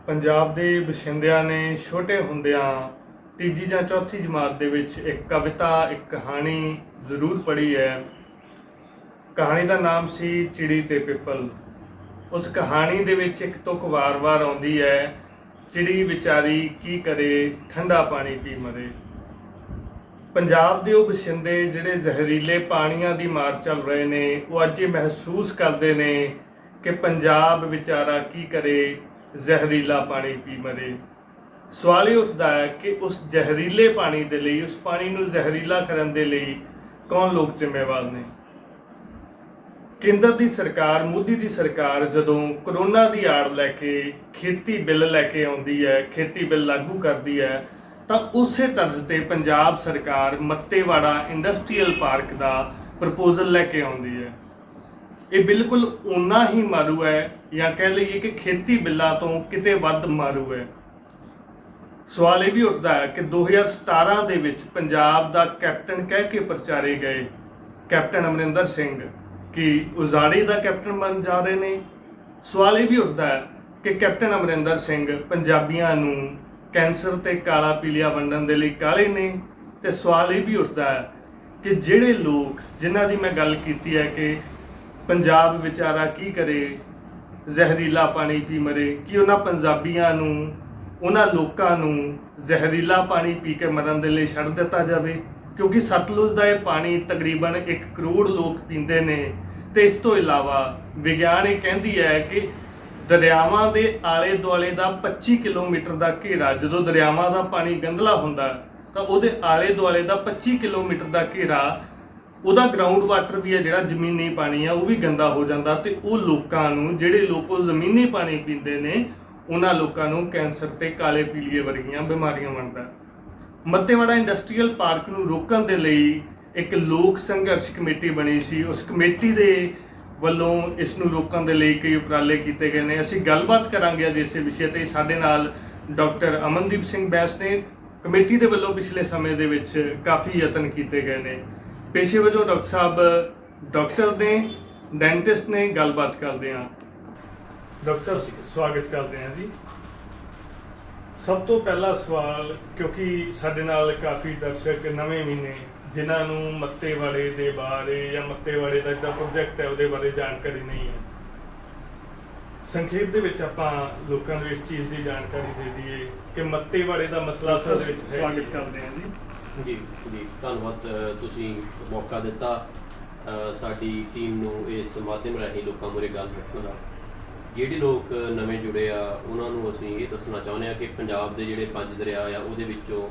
ਪੰਜਾਬ ਦੇ ਵਸਿੰਦਿਆਂ ਨੇ ਛੋਟੇ ਹੁੰਦਿਆਂ ਤੀਜੀ ਜਾਂ ਚੌਥੀ ਜਮਾਤ ਦੇ ਵਿੱਚ ਇੱਕ ਕਵਿਤਾ ਇੱਕ ਕਹਾਣੀ ਜ਼ਰੂਰ ਪੜ੍ਹੀ ਹੈ। ਕਹਾਣੀ ਦਾ ਨਾਮ ਸੀ ਚਿੜੀ ਤੇ ਪਿੱਪਲ। ਉਸ ਕਹਾਣੀ ਦੇ ਵਿੱਚ ਇੱਕ ਤੁਕ ਵਾਰ-ਵਾਰ ਆਉਂਦੀ ਹੈ, ਚਿੜੀ ਵਿਚਾਰੀ ਕੀ ਕਰੇ ਠੰਡਾ ਪਾਣੀ ਪੀ ਮਰੇ। ਪੰਜਾਬ ਦੇ ਉਹ ਵਸਿੰਦੇ ਜਿਹੜੇ ਜ਼ਹਿਰੀਲੇ ਪਾਣੀਆਂ ਦੀ ਮਾਰ ਚੱਲ ਰਹੇ ਨੇ, ਉਹ ਅੱਜ ਇਹ ਮਹਿਸੂਸ ਕਰਦੇ ਨੇ ਕਿ ਪੰਜਾਬ ਵਿਚਾਰਾ ਕੀ ਕਰੇ ਜ਼ਹਿਰੀਲਾ ਪਾਣੀ ਪੀ ਮਰੇ। ਸਵਾਲ ਇਹ ਉੱਠਦਾ ਹੈ ਕਿ ਉਸ ਜ਼ਹਿਰੀਲੇ ਪਾਣੀ ਦੇ ਲਈ, ਉਸ ਪਾਣੀ ਨੂੰ ਜ਼ਹਿਰੀਲਾ ਕਰਨ ਦੇ ਲਈ ਕੌਣ ਲੋਕ ਜ਼ਿੰਮੇਵਾਰ ਨੇ? ਕੇਂਦਰ ਦੀ ਸਰਕਾਰ, ਮੋਦੀ ਦੀ ਸਰਕਾਰ ਜਦੋਂ ਕਰੋਨਾ ਦੀ ਆੜ ਲੈ ਕੇ ਖੇਤੀ ਬਿੱਲ ਲੈ ਕੇ ਆਉਂਦੀ ਹੈ, ਖੇਤੀ ਬਿੱਲ ਲਾਗੂ ਕਰਦੀ ਹੈ, ਤਾਂ ਉਸੇ ਤਰਜ਼ ਤੇ ਪੰਜਾਬ ਸਰਕਾਰ ਮੱਤੇਵਾੜਾ ਇੰਡਸਟਰੀਅਲ ਪਾਰਕ ਦਾ ਪ੍ਰਪੋਜ਼ਲ ਲੈ ਕੇ ਆਉਂਦੀ ਹੈ। ਇਹ ਬਿਲਕੁਲ ਓਨਾ ਹੀ ਮਾਰੂ ਹੈ, ਜਾਂ ਕਹਿ ਲਈਏ ਕਿ ਖੇਤੀ ਬਿੱਲਾਂ ਤੋਂ ਕਿਤੇ ਵੱਧ ਮਾਰੂ ਹੈ। ਸਵਾਲ ਇਹ ਵੀ ਉੱਠਦਾ ਹੈ ਕਿ 2017 ਦੇ ਵਿੱਚ ਪੰਜਾਬ ਦਾ ਕੈਪਟਨ ਕਹਿ ਕੇ ਪ੍ਰਚਾਰੇ ਗਏ ਕੈਪਟਨ ਅਮਰਿੰਦਰ ਸਿੰਘ ਕਿ ਉਜ਼ਾੜੇ ਦਾ ਕੈਪਟਨ ਬਣ ਜਾ ਰਹੇ ਨੇ। ਸਵਾਲ ਇਹ ਵੀ ਉੱਠਦਾ ਹੈ ਕਿ ਕੈਪਟਨ ਅਮਰਿੰਦਰ ਸਿੰਘ ਪੰਜਾਬੀਆਂ ਨੂੰ ਕੈਂਸਰ ਤੇ ਕਾਲਾ ਪੀਲੀਆ ਵੰਡਣ ਦੇ ਲਈ ਕਾਲੇ ਨੇ। ਤੇ ਸਵਾਲ ਇਹ ਵੀ ਉੱਠਦਾ ਹੈ ਕਿ ਜਿਹੜੇ ਲੋਕ ਜਿਨ੍ਹਾਂ ਦੀ ਮੈਂ ਗੱਲ ਕੀਤੀ ਹੈ ਕਿ ਪੰਜਾਬ ਵਿਚਾਰਾ ਕੀ ਕਰੇ ਜ਼ਹਿਰੀਲਾ ਪਾਣੀ ਪੀ ਮਰੇ, ਕਿ ਉਹਨਾਂ ਪੰਜਾਬੀਆਂ ਨੂੰ, ਉਹਨਾਂ ਲੋਕਾਂ ਨੂੰ ਜ਼ਹਿਰੀਲਾ ਪਾਣੀ ਪੀ ਕੇ ਮਰਨ ਦੇ ਲਈ ਛੱਡ ਦਿੱਤਾ ਜਾਵੇ? ਕਿਉਂਕਿ ਸਤਲੁਜ ਦਾ ਇਹ ਪਾਣੀ ਤਕਰੀਬਨ 1 ਕਰੋੜ ਲੋਕ ਪੀਂਦੇ ਨੇ। ਤੇ ਇਸ ਤੋਂ ਇਲਾਵਾ ਵਿਗਿਆਨ ਇਹ ਕਹਿੰਦੀ ਹੈ ਕਿ ਦਰਿਆਵਾਂ ਦੇ ਆਲੇ ਦੁਆਲੇ ਦਾ 25 ਕਿਲੋਮੀਟਰ ਦਾ ਘੇਰਾ, ਜਦੋਂ ਦਰਿਆਵਾਂ ਦਾ ਪਾਣੀ ਗੰਧਲਾ ਹੁੰਦਾ ਤਾਂ ਉਹਦੇ ਆਲੇ ਦੁਆਲੇ ਦਾ 25 ਕਿਲੋਮੀਟਰ ਦਾ ਘੇਰਾ, ਉਹਦਾ ਗਰਾਊਂਡ ਵਾਟਰ ਵੀ ਹੈ ਜਿਹੜਾ ਜ਼ਮੀਨੀ ਪਾਣੀ ਆ, ਉਹ ਵੀ ਗੰਦਾ ਹੋ ਜਾਂਦਾ। ਤੇ ਉਹ ਲੋਕਾਂ ਨੂੰ, ਜਿਹੜੇ ਲੋਕ ਉਹ ਜ਼ਮੀਨੀ ਪਾਣੀ ਪੀਂਦੇ ਨੇ, ਉਹਨਾਂ ਲੋਕਾਂ ਨੂੰ ਕੈਂਸਰ ਤੇ ਕਾਲੇ ਪੀਲੀਏ ਵਰਗੀਆਂ ਬਿਮਾਰੀਆਂ ਬਣਦਾ। ਮੱਤੇਵਾੜਾ ਇੰਡਸਟਰੀਅਲ ਪਾਰਕ ਨੂੰ ਰੋਕਣ ਦੇ ਲਈ ਇੱਕ ਲੋਕ ਸੰਘਰਸ਼ ਕਮੇਟੀ ਬਣੀ ਸੀ। ਉਸ ਕਮੇਟੀ ਦੇ ਵੱਲੋਂ ਇਸ ਨੂੰ ਰੋਕਣ ਦੇ ਲਈ ਕਈ ਉਪਰਾਲੇ ਕੀਤੇ ਗਏ ਨੇ। ਅਸੀਂ ਗੱਲਬਾਤ ਕਰਾਂਗੇ ਅੱਜ ਇਸੇ ਵਿਸ਼ੇ ਤੇ। ਸਾਡੇ ਨਾਲ ਡਾਕਟਰ ਅਮਨਦੀਪ ਸਿੰਘ ਬੈਂਸ ਨੇ। ਕਮੇਟੀ ਦੇ ਵੱਲੋਂ ਪਿਛਲੇ ਸਮੇਂ ਦੇ ਵਿੱਚ ਕਾਫੀ ਯਤਨ ਕੀਤੇ ਗਏ ਨੇ। ਪੇਸ਼ੇ ਵਜੋਂ ਡਾਕਟਰ ਸਾਹਿਬ ਡਾਕਟਰ ਨੇ, ਡੈਂਟਿਸਟ ਨੇ। ਗੱਲਬਾਤ ਕਰਦੇ ਹਾਂ। ਡਾਕਟਰ ਸਾਹਿਬ ਸਵਾਗਤ ਕਰਦੇ ਹਾਂ ਜੀ। ਸਭ ਤੋਂ ਪਹਿਲਾ ਸਵਾਲ, ਕਿਉਂਕਿ ਸਾਡੇ ਨਾਲ ਕਾਫੀ ਦਰਸ਼ਕ ਨਵੇਂ ਵੀ ਨੇ ਜਿਨ੍ਹਾਂ ਨੂੰ ਮੱਤੇਵਾੜੇ ਦੇ ਬਾਰੇ ਜਾਂ ਮੱਤੇਵਾੜੇ ਦਾ ਜਿਹੜਾ ਪ੍ਰੋਜੈਕਟ ਹੈ ਉਹਦੇ ਬਾਰੇ ਜਾਣਕਾਰੀ ਨਹੀਂ ਹੈ, ਸੰਖੇਪ ਦੇ ਵਿੱਚ ਆਪਾਂ ਲੋਕਾਂ ਨੂੰ ਇਸ ਚੀਜ਼ ਦੀ ਜਾਣਕਾਰੀ ਦੇ ਦਈਏ ਕਿ ਮੱਤੇਵਾੜੇ ਦਾ ਮਸਲਾ ਅਸਲ ਦੇ ਵਿੱਚ ਹੈ। ਸਵਾਗਤ ਕਰਦੇ ਹਾਂ ਜੀ। ਜੀ ਜੀ, ਧੰਨਵਾਦ। ਤੁਸੀਂ ਮੌਕਾ ਦਿੱਤਾ ਸਾਡੀ ਟੀਮ ਨੂੰ ਇਸ ਮਾਧਿਅਮ ਰਾਹੀਂ ਲੋਕਾਂ ਮੂਹਰੇ ਗੱਲ ਰੱਖਣ ਦਾ। ਜਿਹੜੇ ਲੋਕ ਨਵੇਂ ਜੁੜੇ ਆ ਉਹਨਾਂ ਨੂੰ ਅਸੀਂ ਇਹ ਦੱਸਣਾ ਚਾਹੁੰਦੇ ਹਾਂ ਕਿ ਪੰਜਾਬ ਦੇ ਜਿਹੜੇ 5 ਦਰਿਆ ਆ, ਉਹਦੇ ਵਿੱਚੋਂ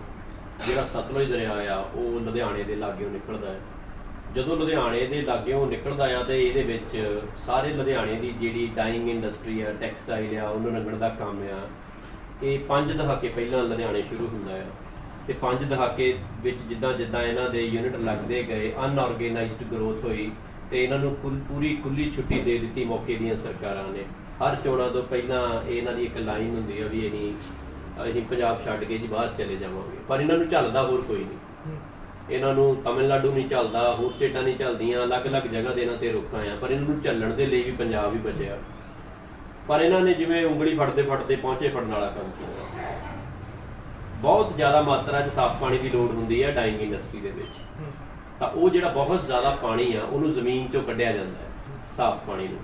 ਜਿਹੜਾ ਸਤਲੁਜ ਦਰਿਆ ਆ ਉਹ ਲੁਧਿਆਣੇ ਦੇ ਲਾਗਿਓਂ ਨਿਕਲਦਾ ਹੈ। ਜਦੋਂ ਲੁਧਿਆਣੇ ਦੇ ਲਾਗਿਓਂ ਨਿਕਲਦਾ ਆ ਤੇ ਇਹਦੇ ਵਿੱਚ ਸਾਰੇ ਲੁਧਿਆਣੇ ਦੀ ਜਿਹੜੀ ਡਾਈਂਗ ਇੰਡਸਟਰੀ ਆ, ਟੈਕਸਟਾਈਲ ਆ, ਉਹਨੂੰ ਰੰਗਣ ਦਾ ਕੰਮ ਆ, ਇਹ 5 ਦਹਾਕੇ ਪਹਿਲਾਂ ਲੁਧਿਆਣੇ ਸ਼ੁਰੂ ਹੁੰਦਾ ਆ। ਤੇ 5 ਦਹਾਕੇ ਵਿੱਚ ਜਿੱਦਾਂ ਜਿੱਦਾਂ ਇਹਨਾਂ ਦੇ ਯੂਨਿਟ ਲੱਗਦੇ ਗਏ, ਅਨਆਰਗੇਨਾਈਜ਼ਡ ਗਰੋਥ ਹੋਈ ਤੇ ਇਹਨਾਂ ਨੂੰ ਪੂਰੀ ਖੁੱਲੀ ਛੁੱਟੀ ਦੇ ਦਿੱਤੀ ਮੌਕੇ ਦੀਆਂ ਸਰਕਾਰਾਂ ਨੇ। ਹਰ ਚੋਣਾਂ ਤੋਂ ਪਹਿਲਾਂ ਇਹਨਾਂ ਦੀ ਇੱਕ ਲਾਈਨ ਹੁੰਦੀ ਆ ਵੀ ਅਸੀਂ ਪੰਜਾਬ ਛੱਡ ਕੇ ਜੀ ਬਾਹਰ ਚਲੇ ਜਾਵਾਂਗੇ। ਪਰ ਇਹਨਾਂ ਨੂੰ ਝੱਲਦਾ ਹੋਰ ਕੋਈ ਨਹੀਂ। ਇਹਨਾਂ ਨੂੰ ਤਮਿਲਨਾਡੂ ਨਹੀਂ ਝੱਲਦਾ, ਹੋਰ ਸਟੇਟਾਂ ਨਹੀਂ ਝੱਲਦੀਆਂ, ਅਲੱਗ-ਅਲੱਗ ਜਗ੍ਹਾ ਦੇ ਇਹਨਾਂ ਤੇ ਰੋਕਾਂ ਆ, ਪਰ ਇਹਨਾਂ ਨੂੰ ਝੱਲਣ ਦੇ ਲਈ ਵੀ ਪੰਜਾਬ ਹੀ ਬਚਿਆ। ਪਰ ਇਹਨਾਂ ਨੇ ਜਿਵੇਂ ਉਂਗਲੀ ਫੜਦੇ ਫੜਦੇ ਪਹੁੰਚੇ ਫੜਨ ਵਾਲਾ ਕੰਮ ਕੀਤਾ। ਬਹੁਤ ਜ਼ਿਆਦਾ ਮਾਤਰਾ 'ਚ ਸਾਫ਼ ਪਾਣੀ ਦੀ ਲੋੜ ਹੁੰਦੀ ਹੈ ਡਾਈਂਗ ਇੰਡਸਟਰੀ ਦੇ ਵਿੱਚ। ਤਾਂ ਉਹ ਜਿਹੜਾ ਬਹੁਤ ਜ਼ਿਆਦਾ ਪਾਣੀ ਆ ਉਹਨੂੰ ਜ਼ਮੀਨ 'ਚੋਂ ਕੱਢਿਆ ਜਾਂਦਾ ਹੈ, ਸਾਫ਼ ਪਾਣੀ ਨੂੰ।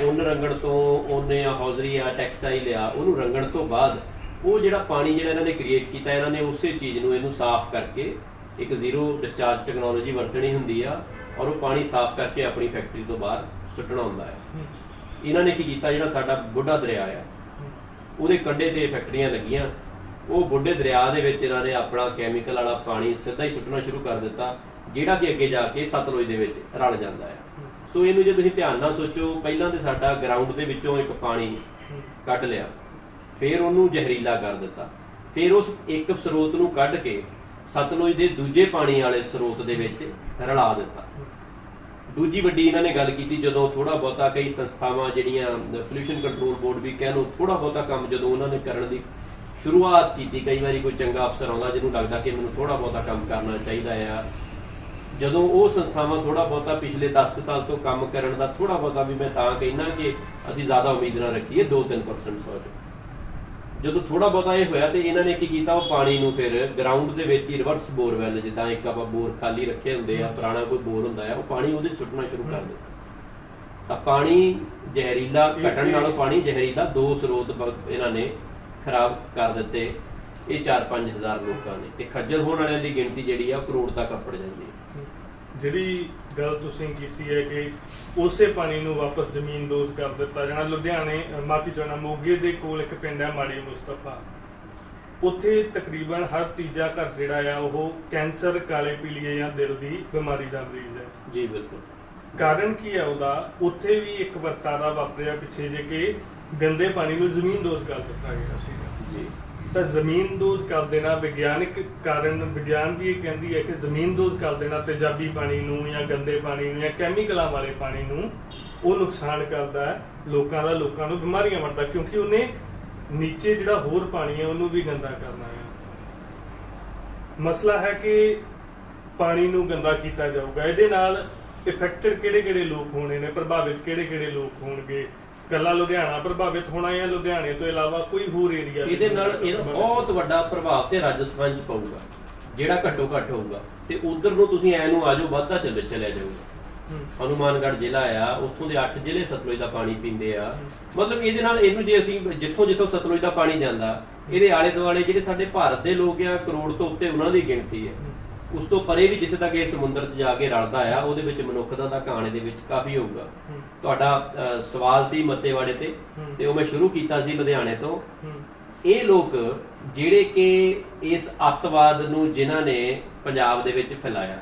ਉੱਨ ਰੰਗਣ ਤੋਂ, ਉਹਨੇ ਹੌਜ਼ਰੀ ਆ, ਟੈਕਸਟਾਈਲ ਆ, ਉਹਨੂੰ ਰੰਗਣ ਤੋਂ ਬਾਅਦ ਉਹ ਜਿਹੜਾ ਪਾਣੀ ਜਿਹੜਾ ਇਹਨਾਂ ਨੇ ਕ੍ਰੀਏਟ ਕੀਤਾ, ਇਹਨਾਂ ਨੇ ਉਸੇ ਚੀਜ਼ ਨੂੰ ਇਹਨੂੰ ਸਾਫ਼ ਕਰਕੇ ਇੱਕ ਜ਼ੀਰੋ ਡਿਸਚਾਰਜ ਟੈਕਨੋਲੋਜੀ ਵਰਤਣੀ ਹੁੰਦੀ ਆ, ਔਰ ਉਹ ਪਾਣੀ ਸਾਫ਼ ਕਰਕੇ ਆਪਣੀ ਫੈਕਟਰੀ ਤੋਂ ਬਾਹਰ ਸੁੱਟਣਾ ਹੁੰਦਾ ਹੈ। ਇਹਨਾਂ ਨੇ ਕੀ ਕੀਤਾ, ਜਿਹੜਾ ਸਾਡਾ ਬੁੱਢਾ ਦਰਿਆ ਆ ਉਹਦੇ ਕੰਢੇ ਤੇ ਫੈਕਟਰੀਆਂ ਲੱਗੀਆਂ, ਉਹ ਬੁੱਢੇ ਦਰਿਆ ਦੇ ਵਿੱਚ ਇਹਨਾਂ ਨੇ ਆਪਣਾ ਕੈਮੀਕਲ ਵਾਲਾ ਪਾਣੀ ਸਿੱਧਾ ਹੀ ਸੁੱਟਣਾ ਸ਼ੁਰੂ ਕਰ ਦਿੱਤਾ, ਜਿਹੜਾ ਕਿ ਅੱਗੇ ਜਾ ਕੇ ਸਤਲੁਜ ਦੇ ਵਿੱਚ ਰਲ ਜਾਂਦਾ ਹੈ। ਸੋ ਇਹਨੂੰ ਜੇ ਤੁਸੀਂ ਧਿਆਨ ਨਾਲ ਸੋਚੋ, ਪਹਿਲਾਂ ਤੇ ਸਾਡਾ ਗਰਾਊਂਡ ਦੇ ਵਿੱਚੋਂ ਇੱਕ ਪਾਣੀ ਕੱਢ ਲਿਆ, ਫਿਰ ਉਹਨੂੰ ਜ਼ਹਿਰੀਲਾ ਕਰ ਦਿੱਤਾ, ਫਿਰ ਉਸ ਇੱਕ ਸਰੋਤ ਨੂੰ ਕੱਢ ਕੇ ਸਤਲੁਜ ਦੇ ਦੂਜੇ ਪਾਣੀ ਵਾਲੇ ਸਰੋਤ ਦੇ ਵਿੱਚ ਰਲਾ ਦਿੱਤਾ। ਦੂਜੀ ਵੱਡੀ ਇਹਨਾਂ ਨੇ ਗੱਲ ਕੀਤੀ, ਜਦੋਂ ਥੋੜਾ ਬਹੁਤਾ ਕਈ ਸੰਸਥਾਵਾਂ ਜਿਹੜੀਆਂ ਪੋਲਿਊਸ਼ਨ ਕੰਟਰੋਲ ਬੋਰਡ ਵੀ ਕਹਿ ਲਓ, ਥੋੜਾ ਬਹੁਤਾ ਕੰਮ ਜਦੋਂ ਉਹਨਾਂ ਨੇ ਕਰਨ ਦੀ ਸ਼ੁਰੂਆਤ ਕੀਤੀ, ਕਈ ਵਾਰੀ ਕੋਈ ਚੰਗਾ ਅਫਸਰ ਆਉਂਦਾ ਜਿਹਨੂੰ ਲੱਗਦਾ ਕਿ ਮੈਨੂੰ ਥੋੜਾ ਬਹੁਤਾ ਕੰਮ ਕਰਨਾ ਚਾਹੀਦਾ ਆ, ਜਦੋਂ ਉਹ ਸੰਸਥਾਵਾਂ ਥੋੜਾ ਬਹੁਤਾ ਪਿਛਲੇ 10 ਸਾਲ ਤੋਂ ਕੰਮ ਕਰਨ ਦਾ ਥੋੜਾ ਬਹੁਤਾ ਵੀ ਮੈਂ ਤਾਂ ਕਹਿਣਾ ਕਿ ਅਸੀਂ ਜ਼ਿਆਦਾ ਉਮੀਦ ਨਾ ਰੱਖੀਏ 2-3% ਸੋਚ ਜਦੋਂ ਥੋੜਾ ਬਹੁਤਾ ਇਹ ਹੋਇਆ ਤੇ ਇਹਨਾਂ ਨੇ ਕੀ ਕੀਤਾ, ਉਹ ਪਾਣੀ ਨੂੰ ਫਿਰ ਗਰਾਊਂਡ ਦੇ ਵਿੱਚ ਹੀ ਰਿਵਰਸ ਬੋਰਵੈਲ, ਜਿੱਦਾਂ ਇੱਕ ਆਪਾਂ ਬੋਰ ਖਾਲੀ ਰੱਖੇ ਹੁੰਦੇ ਆ, ਪੁਰਾਣਾ ਕੋਈ ਬੋਰ ਹੁੰਦਾ ਆ, ਉਹ ਪਾਣੀ ਉਹਦੇ 'ਚ ਸੁੱਟਣਾ ਸ਼ੁਰੂ ਕਰ ਦਿੱਤਾ। ਤਾਂ ਪਾਣੀ ਜ਼ਹਿਰੀਲਾ, ਘਟਣ ਨਾਲੋਂ ਪਾਣੀ ਜ਼ਹਿਰੀਲਾ, 2 ਸਰੋਤ ਇਹਨਾਂ ਨੇ ਖਰਾਬ ਕਰ ਦਿੱਤੇ। ਇਹ 4-5 ਹਜ਼ਾਰ ਲੋਕਾਂ ਨੇ, ਤੇ ਖੱਜਲ ਹੋਣ ਵਾਲਿਆਂ ਦੀ ਗਿਣਤੀ ਜਿਹੜੀ ਆ ਕਰੋੜ ਤੱਕ ਅੱਪੜ ਜਾਂਦੀ ਹੈ। ਜਿਹੜੀ ਗੱਲ ਤੁਸੀਂ ਕੀਤੀ ਹੈ ਕਿ ਉਸੇ ਪਾਣੀ ਨੂੰ ਵਾਪਸ ਜ਼ਮੀਨਦੋਜ਼ ਕਰ ਦਿੱਤਾ ਜਾਣਾ, ਲੁਧਿਆਣੇ ਮਾਫੀ ਚਾਹਣਾ ਮੋਗੇ ਦੇ ਕੋਲ ਇੱਕ ਪਿੰਡ ਹੈ ਮਾੜੀ ਮੁਸਤਫਾ, ਉੱਥੇ ਤਕਰੀਬਨ ਹਰ ਤੀਜਾ ਘਰ ਜਿਹੜਾ ਆ ਉਹ ਕੈਂਸਰ, ਕਾਲੇ ਪੀਲੀਏ ਜਾਂ ਦਿਲ ਦੀ ਬਿਮਾਰੀ ਦਾ ਮਰੀਜ਼ ਹੈ। ਜੀ ਬਿਲਕੁਲ। ਕਾਰਨ ਕਾਰਨ ਕੀ ਹੈ ਉਹਦਾ? ਉੱਥੇ ਵੀ ਇੱਕ ਵਰਤਾਰਾ ਵਾਪਰਿਆ ਪਿੱਛੇ ਜੇ ਕਿ ਗੰਦੇ ਪਾਣੀ ਨੂੰ ਜ਼ਮੀਨਦੋਜ਼ ਕਰ ਦਿੱਤਾ ਗਿਆ ਸੀਗਾ ਜੀ। ਤਾਂ ਜ਼ਮੀਨਦੋਜ਼ ਕਰ ਦੇਣਾ ਵਿਗਿਆਨਿਕ ਕਾਰਨ, ਵਿਗਿਆਨ ਵੀ ਇਹ ਕਹਿੰਦੀ ਹੈ ਕਿ ਜ਼ਮੀਨਦੋਜ਼ ਕਰ ਦੇਣਾ ਤੇਜ਼ਾਬੀ ਪਾਣੀ ਨੂੰ ਜਾਂ ਗੰਦੇ ਪਾਣੀ ਨੂੰ ਜਾਂ ਕੈਮੀਕਲਾਂ ਵਾਲੇ ਪਾਣੀ ਨੂੰ ਉਹ ਨੁਕਸਾਨ ਕਰਦਾ ਹੈ ਲੋਕਾਂ ਨੂੰ ਬਿਮਾਰੀਆਂ ਵੰਡਦਾ, ਕਿਉਂਕਿ ਉਹਨੇ ਨੀਚੇ ਜਿਹੜਾ ਹੋਰ ਪਾਣੀ ਹੈ ਉਹਨੂੰ ਵੀ ਗੰਦਾ ਕਰਨਾ ਹੈ। ਮਸਲਾ ਹੈ ਕਿ ਪਾਣੀ ਨੂੰ ਗੰਦਾ ਕੀਤਾ ਜਾਊਗਾ, ਇਹਦੇ ਨਾਲ ਇਫੈਕਟਡ ਕਿਹੜੇ ਲੋਕ ਹੋਣੇ ਨੇ, ਪ੍ਰਭਾਵਿਤ ਕਿਹੜੇ ਲੋਕ ਹੋਣਗੇ? ਕੱਲਾ ਲੁਧਿਆਣਾ ਪ੍ਰਭਾਵਿਤ ਹੋਣਾ ਜਾਂ ਲੁਧਿਆਣੇ ਤੋਂ ਇਲਾਵਾ ਕੋਈ ਹੋਰ ਏਰੀਆ? ਇਹਦੇ ਨਾਲ ਇਹਦਾ ਬਹੁਤ ਵੱਡਾ ਪ੍ਰਭਾਵ ਤੇ ਰਾਜਸਥਾਨ 'ਚ ਪਊਗਾ, ਜਿਹੜਾ ਘੱਟੋ ਘੱਟ ਹੋਊਗਾ, ਤੇ ਉਧਰ ਨੂੰ ਤੁਸੀਂ ਐ ਨੂੰ ਆਜੋ ਵੱਧਦਾ ਚੱਲਿਆ ਜਾਊਗਾ। ਹਨੂਮਾਨਗੜ੍ਹ ਜ਼ਿਲ੍ਹਾ ਆ, ਉੱਥੋਂ ਦੇ 8 ਜ਼ਿਲ੍ਹੇ ਸਤਲੁਜ ਦਾ ਪਾਣੀ ਪੀਂਦੇ ਆ। ਮਤਲਬ ਇਹਦੇ ਨਾਲ ਇਹਨੂੰ ਜੇ ਅਸੀਂ ਜਿੱਥੋਂ ਸਤਲੁਜ ਦਾ ਪਾਣੀ ਜਾਂਦਾ, ਇਹਦੇ ਆਲੇ ਦੁਆਲੇ ਜਿਹੜੇ ਸਾਡੇ ਭਾਰਤ ਦੇ ਲੋਕ ਆ, ਕਰੋੜ ਤੋਂ ਉੱਤੇ ਉਹਨਾਂ ਦੀ ਗਿਣਤੀ ਹੈ। ਉਸ ਤੋਂ ਪਰੇ ਵੀ ਜਿੱਥੇ ਤੱਕ ਇਹ ਸਮੁੰਦਰ 'ਚ ਜਾ ਕੇ ਰਲਦਾ ਆ, ਉਹਦੇ ਵਿੱਚ ਮਨੁੱਖਤਾ ਦਾ ਘਾਣ ਇਹਦੇ ਵਿੱਚ ਕਾਫੀ ਹੋਊਗਾ। ਤੁਹਾਡਾ ਸਵਾਲ ਸੀ ਮੱਤੇਵਾੜੇ ਤੇ ਉਹ ਮੈਂ ਸ਼ੁਰੂ ਕੀਤਾ ਸੀ ਲੁਧਿਆਣੇ ਤੋਂ। ਇਹ ਲੋਕ ਜਿਹੜੇ ਕਿ ਇਸ ਅੱਤਵਾਦ ਨੂੰ ਜਿਨ੍ਹਾਂ ਨੇ ਪੰਜਾਬ ਦੇ ਵਿੱਚ ਫੈਲਾਇਆ,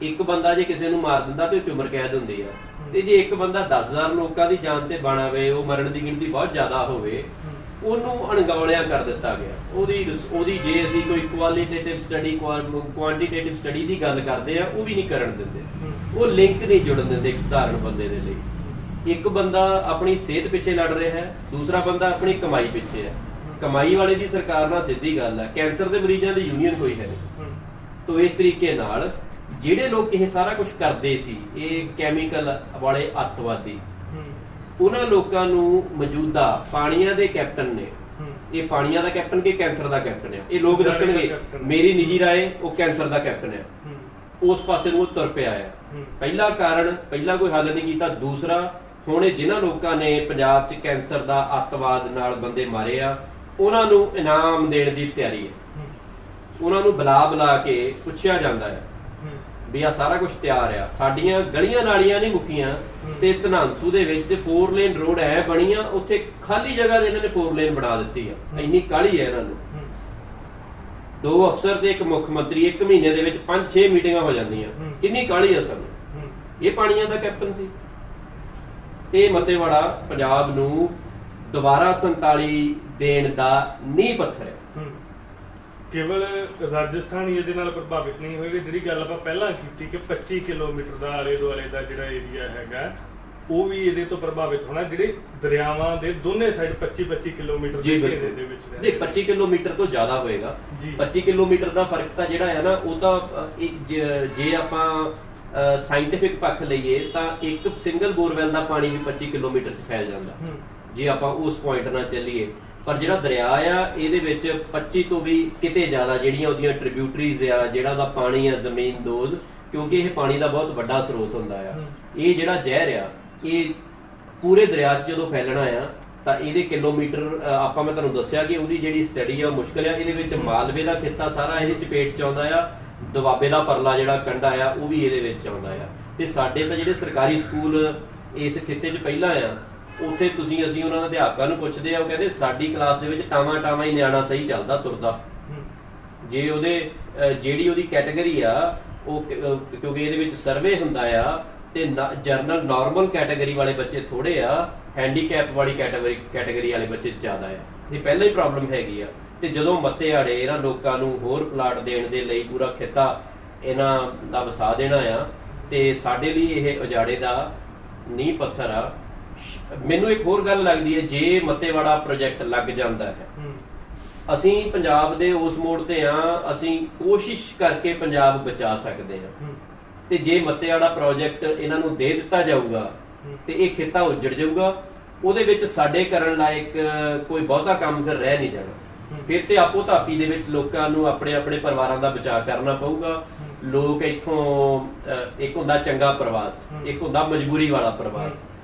ਇੱਕ ਬੰਦਾ ਜੇ ਕਿਸੇ ਨੂੰ ਮਾਰ ਦਿੰਦਾ ਤੇ ਉਹ 'ਚ ਉਮਰ ਕੈਦ ਹੁੰਦੀ ਆ, ਤੇ ਜੇ ਇੱਕ ਬੰਦਾ 10,000 ਲੋਕਾਂ ਦੀ ਜਾਨ ਤੇ ਬਣਾਵੇ, ਉਹ ਮਰਨ ਦੀ ਗਿਣਤੀ ਬਹੁਤ ਜ਼ਿਆਦਾ ਹੋਵੇ, ਉਹਨੂੰ ਅਣਗੌਲਿਆ ਕਰ ਦਿੱਤਾ ਗਿਆ। ਉਹਦੀ ਜੇ ਅਸੀਂ ਕੋਈ ਕੁਆਲੀਟੇਟਿਵ ਸਟੱਡੀ, ਕੁਆਂਟੀਟੇਟਿਵ ਸਟੱਡੀ ਦੀ ਗੱਲ ਕਰਦੇ ਆ, ਉਹ ਵੀ ਨਹੀਂ ਕਰਨ ਦਿੰਦੇ। ਉਹ ਲਿੰਕ ਨਹੀਂ ਜੁੜਨ ਦਿੰਦੇ ਇੱਕ ਸਧਾਰਨ ਬੰਦੇ ਦੇ ਲਈ। ਇੱਕ ਬੰਦਾ ਆਪਣੀ ਸਿਹਤ ਪਿੱਛੇ ਲੜ ਰਿਹਾ ਹੈ, ਦੂਸਰਾ ਬੰਦਾ ਆਪਣੀ ਕਮਾਈ ਪਿੱਛੇ ਹੈ। ਕਮਾਈ ਵਾਲੇ ਦੀ ਸਰਕਾਰ ਨਾਲ ਸਿੱਧੀ ਗੱਲ ਹੈ, ਕੈਂਸਰ ਦੇ ਮਰੀਜ਼ਾਂ ਦੀ ਯੂਨੀਅਨ ਕੋਈ ਹੈ ਨਹੀਂ। ਤੋਂ ਇਸ ਤਰੀਕੇ ਨਾਲ ਜਿਹੜੇ ਲੋਕ ਇਹ ਸਾਰਾ ਕੁਝ ਕਰਦੇ ਸੀ, ਇਹ ਕੈਮੀਕਲ ਵਾਲੇ ਅੱਤਵਾਦੀ, ਉਹਨਾਂ ਲੋਕਾਂ ਨੂੰ ਮੌਜੂਦਾ ਪਾਣੀਆਂ ਦੇ ਕੈਪਟਨ ਨੇ, ਇਹ ਪਾਣੀਆਂ ਦਾ ਕੈਪਟਨ ਕਿ ਕੈਂਸਰ ਦਾ ਕੈਪਟਨ ਹੈ, ਇਹ ਲੋਕ ਦੱਸਣਗੇ। ਮੇਰੀ ਨਿੱਜੀ ਰਾਏ, ਉਹ ਕੈਂਸਰ ਦਾ ਕੈਪਟਨ ਹੈ, ਉਸ ਪਾਸੇ ਨੂੰ ਉਹ ਤੁਰ ਪਿਆ ਹੈ। ਪਹਿਲਾ ਕਾਰਨ, ਪਹਿਲਾ ਕੋਈ ਹੱਲ ਨਹੀਂ ਕੀਤਾ। ਦੂਸਰਾ, ਹੁਣ ਜਿਨ੍ਹਾਂ ਲੋਕਾਂ ਨੇ ਪੰਜਾਬ 'ਚ ਕੈਂਸਰ ਦਾ ਅੱਤਵਾਦ ਨਾਲ ਬੰਦੇ ਮਾਰੇ ਆ, ਉਹਨਾਂ ਨੂੰ ਇਨਾਮ ਦੇਣ ਦੀ ਤਿਆਰੀ ਹੈ। ਉਹਨਾਂ ਨੂੰ ਬੁਲਾ ਕੇ ਪੁੱਛਿਆ ਜਾਂਦਾ ਹੈ ਵੀ ਆ ਸਾਰਾ ਕੁਝ ਤਿਆਰ ਆ, ਸਾਡੀਆਂ ਗਲੀਆਂ ਨਾਲੀਆਂ ਨਹੀਂ ਮੁੱਕੀਆਂ, ਤੇ ਧਨਾਂਸੂ ਦੇ ਵਿੱਚ 4 ਲੇਨ ਰੋਡ ਐ ਬਣੀਆਂ, ਉੱਥੇ ਖਾਲੀ ਜਗ੍ਹਾ ਦੇ ਇਹਨਾਂ ਨੇ 4 ਲੇਨ ਬਣਾ ਦਿੱਤੀ ਆ। ਇੰਨੀ ਕਾਹਲੀ ਹੈ ਇਹਨਾਂ ਨੂੰ। 2 ਅਫਸਰ ਤੇ ਇੱਕ ਮੁੱਖ ਮੰਤਰੀ, 1 ਮਹੀਨੇ ਦੇ ਵਿੱਚ 5-6 ਮੀਟਿੰਗਾਂ ਹੋ ਜਾਂਦੀਆਂ। ਕਿੰਨੀ ਕਾਹਲੀ ਆ ਸਾਨੂੰ। ਇਹ ਪਾਣੀਆਂ ਦਾ ਕੈਪਟਨ ਸੀ। ਤੇ ਮੱਤੇਵਾੜਾ ਪੰਜਾਬ ਨੂੰ ਦੁਬਾਰਾ 47 ਦੇਣ ਦਾ ਨੀਂਹ ਪੱਥਰ ਹੈ। ਕੇਵਲ ਰਾਜਸਥਾਨ ਹੀ ਇਹਦੇ ਨਾਲ ਪ੍ਰਭਾਵਿਤ ਨਹੀਂ ਹੋਏਗਾ। ਜਿਹੜੀ ਗੱਲ ਆਪਾਂ ਪਹਿਲਾਂ ਕੀਤੀ ਕਿ 25 ਕਿਲੋਮੀਟਰ ਦਾ ਆਲੇ ਦੁਆਲੇ ਦਾ ਜਿਹੜਾ ਏਰੀਆ ਹੈਗਾ, ਉਹ ਵੀ ਇਹਦੇ ਤੋਂ ਪ੍ਰਭਾਵਿਤ ਹੋਣਾ। ਜਿਹੜੇ ਦਰਿਆਵਾਂ ਦੇ ਦੋਨੇ ਸਾਈਡ 25-25 ਕਿਲੋਮੀਟਰ ਦੇ ਘੇਰੇ ਦੇ ਵਿੱਚ ਨਹੀਂ, 25 ਕਿਲੋਮੀਟਰ ਤੋਂ ਜ਼ਿਆਦਾ ਹੋਏਗਾ। 25 ਕਿਲੋਮੀਟਰ ਦਾ ਫਰਕ ਤਾਂ ਜਿਹੜਾ ਹੈ ਨਾ, ਉਹ ਤਾਂ ਜੇ ਆਪਾਂ ਸਾਇੰਟਿਫਿਕ ਪੱਖ ਲਈਏ ਤਾਂ ਇੱਕ ਸਿੰਗਲ ਬੋਰਵੈਲ ਦਾ ਪਾਣੀ ਵੀ 25 ਕਿਲੋਮੀਟਰ 'ਚ ਫੈਲ ਜਾਂਦਾ, ਜੇ ਆਪਾਂ ਉਸ ਪੁਆਇੰਟ ਨਾਲ ਚੱਲੀਏ। ਪਰ ਜਿਹੜਾ ਦਰਿਆ ਆ, ਇਹਦੇ ਵਿੱਚ 25 ਤੋਂ ਵੀ ਕਿਤੇ ਜ਼ਿਆਦਾ ਜਿਹੜੀਆਂ ਉਹਦੀਆਂ ਟ੍ਰਿਬਿਊਟਰੀਜ਼ ਆ, ਜਿਹੜਾ ਉਹਦਾ ਪਾਣੀ ਆ ਜ਼ਮੀਨਦੋਜ਼, ਕਿਉਂਕਿ ਇਹ ਪਾਣੀ ਦਾ ਬਹੁਤ ਵੱਡਾ ਸਰੋਤ ਹੁੰਦਾ ਆ। ਇਹ ਜਿਹੜਾ ਜ਼ਹਿਰ ਆ, ਇਹ ਪੂਰੇ ਦਰਿਆ 'ਚ ਜਦੋਂ ਫੈਲਣਾ ਆ ਤਾਂ ਇਹਦੇ ਕਿਲੋਮੀਟਰ, ਆਪਾਂ ਮੈਂ ਤੁਹਾਨੂੰ ਦੱਸਿਆ ਕਿ ਉਹਦੀ ਜਿਹੜੀ ਸਟੱਡੀ ਆ ਮੁਸ਼ਕਲ ਆ। ਇਹਦੇ ਵਿੱਚ ਮਾਲਵੇ ਦਾ ਖਿੱਤਾ ਸਾਰਾ ਇਹਦੇ ਚਪੇਟ 'ਚ ਆਉਂਦਾ ਆ, ਦੁਆਬੇ ਦਾ ਪਰਲਾ ਜਿਹੜਾ ਕੰਢਾ ਆ ਉਹ ਵੀ ਇਹਦੇ ਵਿੱਚ ਆਉਂਦਾ ਆ। ਤੇ ਸਾਡੇ ਤਾਂ ਜਿਹੜੇ ਸਰਕਾਰੀ ਸਕੂਲ ਇਸ ਖਿੱਤੇ 'ਚ ਪਹਿਲਾਂ ਆ, ਉੱਥੇ ਅਸੀਂ ਉਹਨਾਂ ਦੇ ਅਧਿਆਪਕਾਂ ਨੂੰ ਪੁੱਛਦੇ ਆ, ਉਹ ਕਹਿੰਦੇ ਸਾਡੀ ਕਲਾਸ ਦੇ ਵਿੱਚ ਟਾਵਾਂ ਹੀ ਨਿਆਣਾ ਸਹੀ ਚੱਲਦਾ ਤੁਰਦਾ। ਜੇ ਜਿਹੜੀ ਉਹਦੀ ਕੈਟਾਗਰੀ ਆ, ਉਹ ਕਿਉਂਕਿ ਇਹਦੇ ਵਿੱਚ ਸਰਵੇ ਹੁੰਦਾ ਆ, ਤੇ ਜਰਨਲ ਨਾਰਮਲ ਕੈਟਾਗਰੀ ਵਾਲੇ ਬੱਚੇ ਥੋੜੇ ਆ, ਹੈਂਡੀਕੈਪ ਵਾਲੀ ਕੈਟਾਗਰੀ ਵਾਲੇ ਬੱਚੇ ਜ਼ਿਆਦਾ ਆ। ਇਹ ਪਹਿਲਾਂ ਹੀ ਪ੍ਰੋਬਲਮ ਹੈਗੀ ਆ। ਤੇ ਜਦੋਂ ਮੱਤੇਵਾੜੇ ਇਹਨਾਂ ਲੋਕਾਂ ਨੂੰ ਹੋਰ ਪਲਾਟ ਦੇਣ ਦੇ ਲਈ ਪੂਰਾ ਖਿੱਤਾ ਇਹਨਾਂ ਦਾ ਵਸਾ ਦੇਣਾ ਆ, ਤੇ ਸਾਡੇ ਲਈ ਇਹ ਉਜਾੜੇ ਦਾ ਨੀਂਹ ਪੱਥਰ ਆ। ਮੈਨੂੰ ਇੱਕ ਹੋਰ ਗੱਲ ਲੱਗਦੀ ਹੈ, ਜੇ ਮੱਤੇਵਾੜਾ ਪ੍ਰੋਜੈਕਟ ਲੱਗ ਜਾਂਦਾ ਹੈ, ਅਸੀਂ ਪੰਜਾਬ ਦੇ ਉਸ ਮੋੜ ਤੇ ਆ, ਅਸੀਂ ਕੋਸ਼ਿਸ਼ ਕਰਕੇ ਪੰਜਾਬ ਬਚਾ ਸਕਦੇ ਹਾਂ। ਤੇ ਜੇ ਮੱਤੇਵਾੜਾ ਪ੍ਰੋਜੈਕਟ ਇਹਨਾਂ ਨੂੰ ਦੇ ਦਿੱਤਾ ਜਾਊਗਾ ਤੇ ਇਹ ਖਿੱਤਾ ਉੱਜੜ ਜਾਊਗਾ। ਉਹਦੇ ਵਿੱਚ ਸਾਡੇ ਕਰਨ ਲਾਇਕ ਕੋਈ ਬਹੁਤਾ ਕੰਮ ਫਿਰ ਰਹਿ ਨਹੀਂ ਜਾਣਾ। ਫਿਰ ਤੇ ਆਪੋ ਧਾਪੀ ਦੇ ਵਿੱਚ ਲੋਕਾਂ ਨੂੰ ਆਪਣੇ ਆਪਣੇ ਪਰਿਵਾਰਾਂ ਦਾ ਬਚਾਅ ਕਰਨਾ ਪਊਗਾ। ਲੋਕ ਇੱਥੋਂ ਇੱਕ ਹੁੰਦਾ ਚੰਗਾ ਪ੍ਰਵਾਸ, ਇੱਕ ਹੁੰਦਾ ਮਜਬੂਰੀ ਵਾਲਾ ਪ੍ਰਵਾਸ।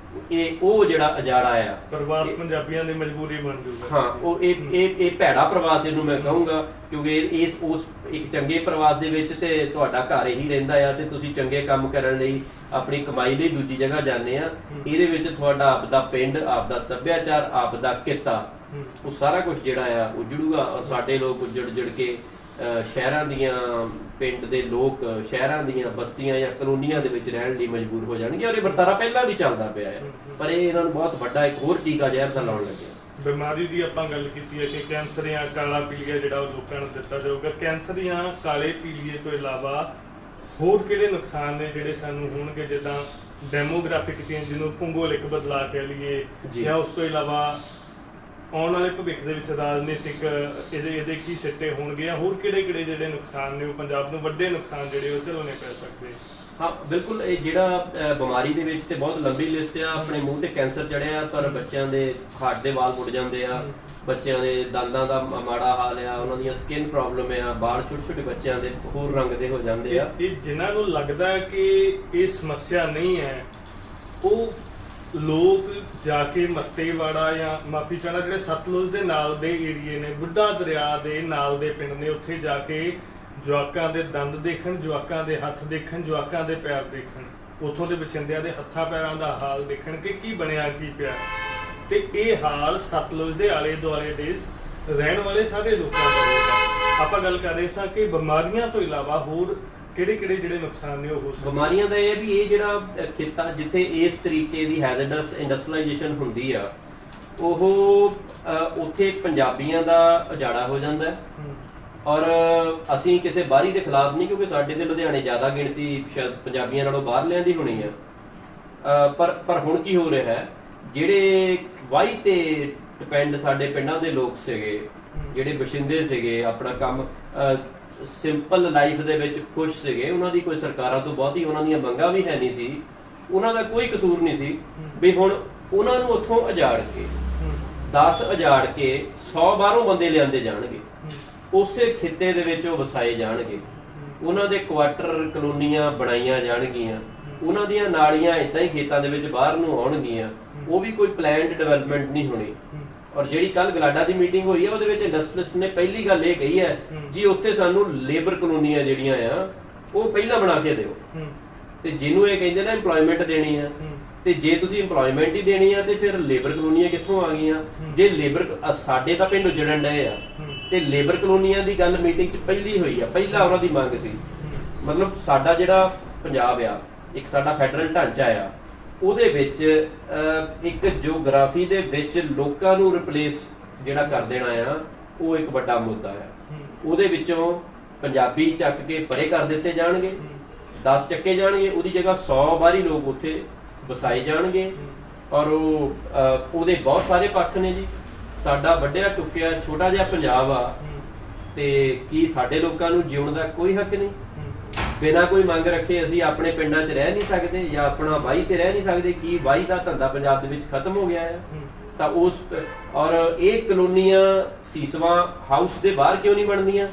ਇਹ ਉਹ ਜਿਹੜਾ ਅਜਾੜਾ ਆ ਪ੍ਰਵਾਸ ਪੰਜਾਬੀਆਂ ਦੀ ਮਜਬੂਰੀ ਬਣ ਜੂਗਾ। ਹਾਂ, ਉਹ ਇਹ ਭੈੜਾ ਪ੍ਰਵਾਸ ਇਹਨੂੰ ਮੈਂ ਕਹੂੰਗਾ, ਕਿਉਂਕਿ ਉਸ ਇੱਕ ਚੰਗੇ ਪ੍ਰਵਾਸ ਦੇ ਵਿੱਚ ਤੇ ਤੁਹਾਡਾ ਘਰ ਹੀ ਰਹਿੰਦਾ ਆ ਤੇ ਤੁਸੀਂ ਚੰਗੇ ਕੰਮ ਕਰਨ ਲਈ ਆਪਣੀ ਕਮਾਈ ਲਈ ਦੂਜੀ ਜਗ੍ਹਾ ਜਾਂਦੇ ਆ। ਇਹਦੇ ਵਿੱਚ ਤੁਹਾਡਾ ਆਪਦਾ ਪਿੰਡ, ਆਪਦਾ ਸੱਭਿਆਚਾਰ, ਆਪਦਾ ਕਿੱਤਾ, ਉਹ ਸਾਰਾ ਕੁਝ ਜਿਹੜਾ ਆ ਉਜੜੂਗਾ। ਔਰ ਸਾਡੇ ਲੋਕ ਉਜੜ ਕੇ ਸ਼ਹਿਰਾਂ ਦੀਆਂ, ਪਿੰਡ ਦੇ ਲੋਕ ਸ਼ਹਿਰਾਂ ਦੀਆਂ ਬਸਤੀਆਂ ਜਾਂ ਕਲੋਨੀਆਂ ਦੇ ਵਿੱਚ ਰਹਿਣ ਲਈ ਮਜਬੂਰ ਹੋ ਜਾਣਗੇ। ਔਰ ਇਹ ਵਰਤਾਰਾ ਪਹਿਲਾਂ ਵੀ ਚੱਲਦਾ ਪਿਆ ਹੈ, ਪਰ ਇਹ ਇਹਨਾਂ ਨੂੰ ਬਹੁਤ ਵੱਡਾ ਇੱਕ ਹੋਰ ਟੀਕਾ ਜ਼ਹਿਰ ਦਾ ਲਾਉਣ ਲੱਗਿਆ। ਬਿਮਾਰੀ ਦੀ ਆਪਾਂ ਗੱਲ ਕੀਤੀ ਹੈ ਕਿ ਕੈਂਸਰ ਜਾਂ ਕਾਲਾ ਪੀਲੀਆ ਜਿਹੜਾ ਉਹ ਲੋਕਾਂ ਨੂੰ ਦਿੱਤਾ ਜਾਊਗਾ। ਕੈਂਸਰ ਜਾਂ ਕਾਲੇ ਪੀਲੀਏ ਤੋਂ ਇਲਾਵਾ ਹੋਰ ਕਿਹੜੇ ਨੁਕਸਾਨ ਨੇ ਜਿਹੜੇ ਸਾਨੂੰ ਹੋਣਗੇ, ਜਿੱਦਾਂ ਡੈਮੋਗ੍ਰਾਫਿਕ ਚੇਂਜ ਨੂੰ ਭੂਗੋਲਿਕ ਬਦਲਾਅ ਕਹਿ ਲਈਏ, ਜਾਂ ਉਸ ਤੋਂ ਇਲਾਵਾ ਆਉਣ ਵਾਲੇ ਭਵਿੱਖ ਦੇ ਵਿੱਚ ਰਾਜਨੀਤਿਕ ਇਹਦੇ ਕੀ ਸਿੱਟੇ ਹੋਣਗੇ, ਹੋਰ ਕਿਹੜੇ ਜਿਹੜੇ ਨੁਕਸਾਨ ਨੇ ਉਹ ਪੰਜਾਬ ਨੂੰ ਵੱਡੇ ਨੁਕਸਾਨ ਜਿਹੜੇ ਉਹ ਝੱਲਣੇ ਪੈ ਸਕਦੇ? ਹਾਂ ਬਿਲਕੁਲ, ਇਹ ਜਿਹੜਾ ਬਿਮਾਰੀ ਦੇ ਵਿੱਚ ਤੇ ਬਹੁਤ ਲੰਬੀ ਲਿਸਟ ਆ। ਆਪਣੇ ਮੂੰਹ ਤੇ ਕੈਂਸਰ ਚੜਿਆ, ਪਰ ਬੱਚਿਆਂ ਦੇ ਹਾਰਟ ਦੇ ਵਾਲ ਮੁੜ ਜਾਂਦੇ ਆ, ਬੱਚਿਆਂ ਦੇ ਦੰਦਾਂ ਦਾ ਮਾੜਾ ਹਾਲ ਆ, ਉਹਨਾਂ ਦੀਆਂ ਸਕਿਨ ਪ੍ਰੋਬਲਮ ਆ, ਵਾਲ ਛੋਟੇ ਬੱਚਿਆਂ ਦੇ ਹੋਰ ਰੰਗ ਦੇ ਹੋ ਜਾਂਦੇ ਆ। ਇਹ ਜਿਨ੍ਹਾਂ ਨੂੰ ਲੱਗਦਾ ਹੈ ਕਿ ਇਹ ਸਮੱਸਿਆ ਨਹੀਂ ਹੈ, ਉਹ ਲੋਕ ਜਾ ਕੇ ਮੱਤੇਵਾੜਾ ਜਾਂ ਮਾਫੀ ਚਾਹਣਾ ਜਿਹੜੇ ਸਤਲੁਜ ਦੇ ਨਾਲ ਦੇ ਏਰੀਏ ਨੇ, ਬੁੱਢਾ ਦਰਿਆ ਦੇ ਨਾਲ ਦੇ ਪਿੰਡ ਨੇ, ਉੱਥੇ ਜਾ ਕੇ ਜਵਾਕਾਂ ਦੇ ਦੰਦ ਦੇਖਣ, ਜਵਾਕਾਂ ਦੇ ਹੱਥ ਦੇਖਣ, ਜਵਾਕਾਂ ਦੇ ਪੈਰ ਦੇਖਣ, ਉੱਥੋਂ ਦੇ ਵਸਿੰਦਿਆਂ ਦੇ ਹੱਥਾਂ ਪੈਰਾਂ ਦਾ ਹਾਲ ਦੇਖਣ ਕਿ ਕੀ ਬਣਿਆ ਕੀ ਪਿਆ। ਤੇ ਇਹ ਹਾਲ ਸਤਲੁਜ ਦੇ ਆਲੇ ਦੁਆਲੇ ਦੇ ਰਹਿਣ ਵਾਲੇ ਸਾਰੇ ਲੋਕਾਂ ਦਾ ਹੋਊਗਾ। ਆਪਾਂ ਗੱਲ ਕਰ ਰਹੇ ਸਾਂ ਕਿ ਬਿਮਾਰੀਆਂ ਤੋਂ ਇਲਾਵਾ ਹੋਰ ਕਿਹੜੇ ਜਿਹੜੇ ਨੁਕਸਾਨ ਨੇ ਉਹ ਹੋ ਸਕਦੇ? ਬਿਮਾਰੀਆਂ ਦਾ ਇਹ ਵੀ ਇਹ ਜਿਹੜਾ ਖਿੱਤਾ ਜਿੱਥੇ ਇਸ ਤਰੀਕੇ ਦੀ ਹੈਜ਼ਰਡਸ ਇੰਡਸਟਰੀਲਾਈਜੇਸ਼ਨ ਹੁੰਦੀ ਆ, ਉਹ ਉੱਥੇ ਪੰਜਾਬੀਆਂ ਦਾ ਉਜਾੜਾ ਹੋ ਜਾਂਦਾ ਹੈ। ਔਰ ਅਸੀਂ ਕਿਸੇ ਬਾਹਰੀ ਦੇ ਖਿਲਾਫ ਨਹੀਂ, ਕਿਉਂਕਿ ਸਾਡੇ ਤੇ ਲੁਧਿਆਣੇ ਜ਼ਿਆਦਾ ਗਿਣਤੀ ਸ਼ਾਇਦ ਪੰਜਾਬੀਆਂ ਨਾਲੋਂ ਬਾਹਰਲਿਆਂ ਦੀ ਹੋਣੀ ਆ। ਪਰ ਹੁਣ ਕੀ ਹੋ ਰਿਹਾ ਹੈ, ਜਿਹੜੇ ਵਾਈ ਤੇ ਡਿਪੈਂਡ ਸਾਡੇ ਪਿੰਡਾਂ ਦੇ ਲੋਕ ਸੀਗੇ, ਜਿਹੜੇ ਬਸ਼ਿੰਦੇ ਸੀਗੇ, ਆਪਣਾ ਕੰਮ ਸਿੰਪਲ ਲਾਈਫ ਦੇ ਵਿੱਚ ਖੁਸ਼ ਸੀਗੇ, ਉਹਨਾਂ ਦੀ ਕੋਈ ਸਰਕਾਰਾਂ ਤੋਂ ਬਹੁਤੀ ਉਹਨਾਂ ਦੀਆਂ ਮੰਗਾਂ ਵੀ ਹੈ ਨਹੀਂ ਸੀ, ਉਹਨਾਂ ਦਾ ਕੋਈ ਕਸੂਰ ਨਹੀਂ ਸੀ ਵੀ ਹੁਣ ਉਹਨਾਂ ਨੂੰ ਉੱਥੋਂ ਉਜਾੜ ਕੇ 10 ਉਜਾੜ ਕੇ 100 ਬਾਹਰੋਂ ਬੰਦੇ ਲਿਆਂਦੇ ਜਾਣਗੇ, ਉਸੇ ਖਿੱਤੇ ਦੇ ਵਿੱਚ ਉਹ ਵਸਾਏ ਜਾਣਗੇ, ਉਹਨਾਂ ਦੇ ਕੁਆਟਰ ਕਲੋਨੀਆਂ ਬਣਾਈਆਂ ਜਾਣਗੀਆਂ, ਉਹਨਾਂ ਦੀਆਂ ਨਾਲੀਆਂ ਇਦਾਂ ਹੀ ਖੇਤਾਂ ਦੇ ਵਿੱਚ ਬਾਹਰ ਨੂੰ ਆਉਣਗੀਆਂ, ਉਹ ਵੀ ਕੋਈ ਪਲਾਨਡ ਡਿਵੈਲਪਮੈਂਟ ਨਹੀਂ ਹੋਣੀ। ਔਰ ਜਿਹੜੀ ਕੱਲ ਗਲਾਡਾ ਦੀ ਮੀਟਿੰਗ ਹੋਈ ਹੈ, ਉਹਦੇ ਵਿੱਚ ਇੰਡਸਟਰੀਅਲਿਸਟ ਨੇ ਪਹਿਲੀ ਗੱਲ ਇਹ ਕਹੀ ਹੈ ਜੀ ਉੱਥੇ ਸਾਨੂੰ ਲੇਬਰ ਕਲੋਨੀਆਂ ਜਿਹੜੀਆਂ ਆ ਉਹ ਪਹਿਲਾਂ ਬਣਾ ਕੇ ਦਿਓ। ਤੇ ਜਿਹਨੂੰ ਇਹ ਕਹਿੰਦੇ ਨਾ ਇੰਪਲੋਇਮੈਂਟ ਦੇਣੀ ਆ, ਤੇ ਜੇ ਤੁਸੀਂ ਇੰਪਲੋਇਮੈਂਟ ਹੀ ਦੇਣੀ ਆ ਤੇ ਫਿਰ ਲੇਬਰ ਕਲੋਨੀਆਂ ਕਿੱਥੋਂ ਆ ਗਈਆਂ? ਜੇ ਲੇਬਰ ਸਾਡੇ ਤਾਂ ਪਿੰਡ ਉਜੜਨ ਡਏ ਆ, ਤੇ ਲੇਬਰ ਕਲੋਨੀਆਂ ਦੀ ਗੱਲ ਮੀਟਿੰਗ 'ਚ ਪਹਿਲੀ ਹੋਈ ਆ, ਪਹਿਲਾਂ ਉਹਨਾਂ ਦੀ ਮੰਗ ਸੀ। ਮਤਲਬ ਸਾਡਾ ਜਿਹੜਾ ਪੰਜਾਬ ਆ, ਇੱਕ ਸਾਡਾ ਫੈਡਰਲ ਢਾਂਚਾ ਆ, ਉਹਦੇ ਵਿੱਚ ਇੱਕ ਜਿਓਗ੍ਰਾਫੀ ਦੇ ਵਿੱਚ ਲੋਕਾਂ ਨੂੰ ਰਿਪਲੇਸ ਜਿਹੜਾ ਕਰ ਦੇਣਾ ਆ, ਉਹ ਇੱਕ ਵੱਡਾ ਮੁੱਦਾ ਆ। ਉਹਦੇ ਵਿੱਚੋਂ ਪੰਜਾਬੀ ਚੱਕ ਕੇ ਪਰੇ ਕਰ ਦਿੱਤੇ ਜਾਣਗੇ, 10 ਚੱਕੇ ਜਾਣਗੇ, ਉਹਦੀ ਜਗ੍ਹਾ 100 ਬਾਹਰੀ ਲੋਕ ਉੱਥੇ ਵਸਾਏ ਜਾਣਗੇ। ਔਰ ਉਹਦੇ ਬਹੁਤ ਸਾਰੇ ਪੱਖ ਨੇ ਜੀ। ਸਾਡਾ ਵੱਡਿਆ ਟੁੱਕਿਆ ਛੋਟਾ ਜਿਹਾ ਪੰਜਾਬ ਆ, ਤੇ ਕੀ ਸਾਡੇ ਲੋਕਾਂ ਨੂੰ ਜਿਉਣ ਦਾ ਕੋਈ ਹੱਕ ਨਹੀਂ? ਬਿਨਾਂ ਕੋਈ ਮੰਗ ਰੱਖੇ ਅਸੀਂ ਆਪਣੇ ਪਿੰਡਾਂ 'ਚ ਰਹਿ ਨਹੀਂ ਸਕਦੇ ਜਾਂ ਆਪਣਾ ਵਾਹੀ ਤੇ ਰਹਿ ਨਹੀਂ ਸਕਦੇ? ਕੀ ਵਾਹੀ ਦਾ ਧੰਦਾ ਪੰਜਾਬ ਦੇ ਵਿੱਚ ਖਤਮ ਹੋ ਗਿਆ ਹੈ? ਤਾਂ ਉਸ ਔਰ ਇਹ ਕਲੋਨੀਆਂ ਸੀਸਵਾ ਹਾਊਸ ਦੇ ਬਾਹਰ ਕਿਉਂ ਨਹੀਂ ਬਣਦੀਆਂ?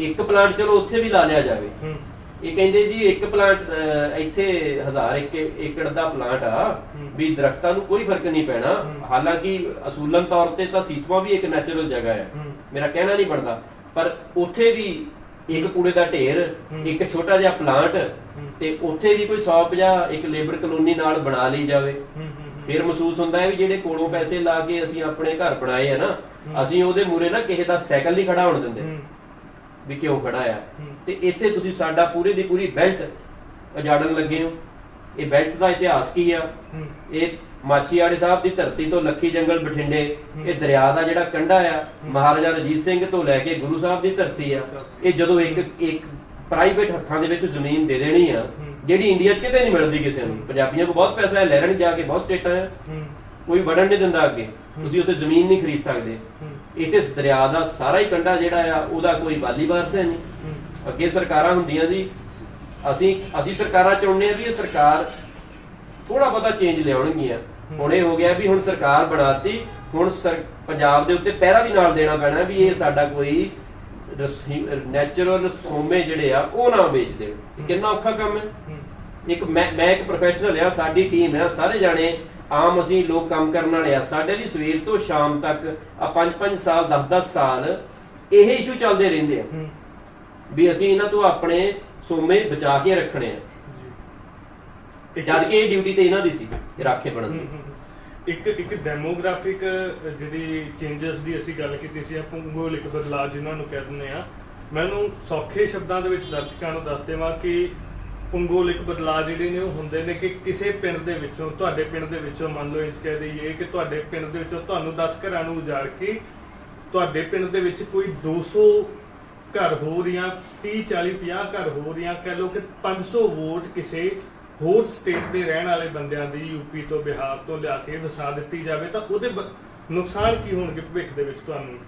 ਇੱਕ ਪਲਾਂਟ ਚਲੋ ਉੱਥੇ ਵੀ ਲਾ ਲਿਆ ਜਾਵੇ। ਇਹ ਕਹਿੰਦੇ ਜੀ ਇੱਕ ਪਲਾਂਟ ਇੱਥੇ 1000 ਏਕੜ ਦਾ ਪਲਾਂਟ ਆ, ਵੀ ਦਰਖਤਾਂ ਨੂੰ ਕੋਈ ਫਰਕ ਨਹੀਂ ਪੈਣਾ। ਹਾਲਾਂਕਿ ਅਸੂਲਨ ਤੌਰ ਤੇ ਤਾਂ ਸੀਸਵਾ ਵੀ ਇੱਕ ਨੈਚੁਰਲ ਜਗ੍ਹਾ ਹੈ, ਮੇਰਾ ਕਹਿਣਾ ਨਹੀਂ ਬਣਦਾ, ਪਰ ਉੱਥੇ ਵੀ ਇੱਕ ਕੂੜੇ ਦਾ ਢੇਰ, ਇੱਕ ਛੋਟਾ ਜਿਹਾ ਪਲਾਂਟ, ਤੇ ਉੱਥੇ ਵੀ ਕੋਈ 150 ਇੱਕ ਲੇਬਰ ਕਲੋਨੀ ਨਾਲ ਬਣਾ ਲਈ ਜਾਵੇ। ਫਿਰ ਮਹਿਸੂਸ ਹੁੰਦਾ ਹੈ ਵੀ ਜਿਹੜੇ ਕੋਲੋਂ ਪੈਸੇ ਲਾ ਕੇ ਅਸੀਂ ਆਪਣੇ ਘਰ ਬਣਾਏ ਆ ਨਾ, ਅਸੀਂ ਉਹਦੇ ਮੂਰੇ ਨਾ ਕਿਸੇ ਦਾ ਸਾਈਕਲ ਨਹੀਂ ਖੜਾ ਹੋਣ ਦਿੰਦੇ ਵੀ ਕਿਉਂ ਖੜਾ ਆ। ਤੇ ਇੱਥੇ ਤੁਸੀਂ ਸਾਡਾ ਪੂਰੀ ਦੀ ਪੂਰੀ ਬੈਲਟ ਉਜਾੜਨ ਲੱਗੇ ਹੋ। ਇਹ ਬੈਲਟ ਦਾ ਇਤਿਹਾਸ ਕੀ ਆ? ਇਹ ਮਾਛੀਵਾੜੇ ਸਾਹਿਬ ਦੀ ਧਰਤੀ ਤੋਂ ਲੱਖੀ ਜੰਗਲ ਬਠਿੰਡੇ, ਇਹ ਦਰਿਆ ਦਾ ਜਿਹੜਾ ਕੰਢਾ ਆ, ਮਹਾਰਾਜਾ ਰਣਜੀਤ ਸਿੰਘ ਤੋਂ ਲੈ ਕੇ ਗੁਰੂ ਸਾਹਿਬ ਦੀ ਧਰਤੀ ਆ। ਇਹ ਜਦੋਂ ਇੱਕ ਪ੍ਰਾਈਵੇਟ ਹੱਥਾਂ ਦੇ ਵਿੱਚ ਜ਼ਮੀਨ ਦੇ ਦੇਣੀ ਆ, ਜਿਹੜੀ ਇੰਡੀਆ 'ਚ ਕਿਤੇ ਨਹੀਂ ਮਿਲਦੀ ਕਿਸੇ ਨੂੰ। ਪੰਜਾਬੀਆਂ ਕੋਲ ਬਹੁਤ ਪੈਸਾ ਹੈ, ਲੈ ਲੈਣ ਜਾ ਕੇ ਬਹੁਤ ਸਟੇਟਾਂ ਆ, ਕੋਈ ਵੜਨ ਨਹੀਂ ਦਿੰਦਾ ਅੱਗੇ, ਤੁਸੀਂ ਉੱਥੇ ਜ਼ਮੀਨ ਨਹੀਂ ਖਰੀਦ ਸਕਦੇ। ਇੱਥੇ ਦਰਿਆ ਦਾ ਸਾਰਾ ਹੀ ਕੰਢਾ ਜਿਹੜਾ ਆ, ਉਹਦਾ ਕੋਈ ਵਾਲੀ ਵਾਰਸ ਹੈ ਨਹੀਂ। ਅੱਗੇ ਸਰਕਾਰਾਂ ਹੁੰਦੀਆਂ ਸੀ, ਅਸੀਂ ਸਰਕਾਰਾਂ ਚਾਹੁੰਦੇ ਆ ਵੀ ਇਹ ਸਰਕਾਰ ਥੋੜਾ ਬਹੁਤਾ ਚੇਂਜ ਲਿਆਉਣਗੀਆਂ, ਹੁਣ ਇਹ ਹੋ ਗਿਆ ਵੀ ਹੁਣ ਸਰਕਾਰ ਬਣਾਤੀ, ਹੁਣ ਪੰਜਾਬ ਦੇ ਉੱਤੇ ਪਹਿਰਾ ਵੀ ਨਾਲ ਦੇਣਾ ਪੈਣਾ ਵੀ ਇਹ ਸਾਡਾ ਕੋਈ ਨੈਚੁਰਲ ਸੋਮੇ ਜਿਹੜੇ ਆ ਉਹ ਨਾ ਵੇਚ ਦੇਣ। ਕਿੰਨਾ ਔਖਾ ਕੰਮ ਹੈ। ਮੈਂ ਇੱਕ ਪ੍ਰੋਫੈਸ਼ਨਲ ਆ, ਸਾਡੀ ਟੀਮ ਆ, ਸਾਰੇ ਜਾਣੇ ਆਮ ਅਸੀਂ ਲੋਕ ਕੰਮ ਕਰਨ ਵਾਲੇ ਆ। ਸਾਡੇ ਲਈ ਸਵੇਰ ਤੋਂ ਸ਼ਾਮ ਤੱਕ ਆ 5-5 ਸਾਲ 10-10 ਸਾਲ ਇਹ ਇਸ਼ੂ ਚੱਲਦੇ ਰਹਿੰਦੇ ਆ ਵੀ ਅਸੀਂ ਇਹਨਾਂ ਤੋਂ ਆਪਣੇ ਸੋਮੇ ਬਚਾ ਕੇ ਰੱਖਣੇ ਆ, ਜਦ ਕਿ ਇਹ ਡਿਊਟੀ ਤੇ ਇਹਨਾਂ ਦੀ ਸੀ ਰਾਖੇ ਬਣਨ ਦੀ। ਇੱਕ ਡੈਮੋਗ੍ਰਾਫਿਕ ਜਿਹੜੀ ਚੇਂਜਸ ਦੀ ਅਸੀਂ ਗੱਲ ਕੀਤੀ ਸੀ, ਭੂਗੋਲਿਕ ਬਦਲਾਅ ਜਿਹਨਾਂ ਨੂੰ ਕਹਿ ਦਿੰਦੇ ਆ, ਮੈਨੂੰ ਸੌਖੇ ਸ਼ਬਦਾਂ ਦੇ ਵਿੱਚ ਦਰਸ਼ਕਾਂ ਨੂੰ ਦੱਸ ਦੇਵਾਂ ਕਿ ਭੂਗੋਲਿਕ ਬਦਲਾਅ ਜਿਹੜੇ ਨੇ ਉਹ ਹੁੰਦੇ ਨੇ ਕਿ ਕਿਸੇ ਪਿੰਡ ਦੇ ਵਿੱਚੋਂ, ਤੁਹਾਡੇ ਪਿੰਡ ਦੇ ਵਿੱਚੋਂ ਮੰਨ ਲਓ ਇੰਜ ਕਹਿ ਦਈਏ ਕਿ ਤੁਹਾਡੇ ਪਿੰਡ ਦੇ ਵਿੱਚੋਂ ਤੁਹਾਨੂੰ 10 ਘਰਾਂ ਨੂੰ ਉਜਾੜ ਕੇ ਤੁਹਾਡੇ ਪਿੰਡ ਦੇ ਵਿੱਚ ਕੋਈ 200 ਘਰ ਹੋ ਜਾਂ 30-40-50 ਘਰ ਹੋ ਜਾਂ ਕਹਿ ਲਓ ਕਿ 500 ਵੋਟ ਕਿਸੇ ਹੋਰ ਸਟੇਟ ਦੇ ਰਹਿਣ ਵਾਲੇ ਬੰਦਿਆਂ ਦੀ ਯੂਪੀ ਤੋਂ ਬਿਹਾਰ ਤੋਂ ਲਿਆ ਕੇ ਵਸਾ ਦਿੱਤੀ ਜਾਵੇ ਤਾਂ ਉਹਦੇ ਨੁਕਸਾਨ ਕੀ ਹੋਣਗੇ ਭਵਿੱਖ ਦੇ ਵਿੱਚ ਤੁਹਾਨੂੰ,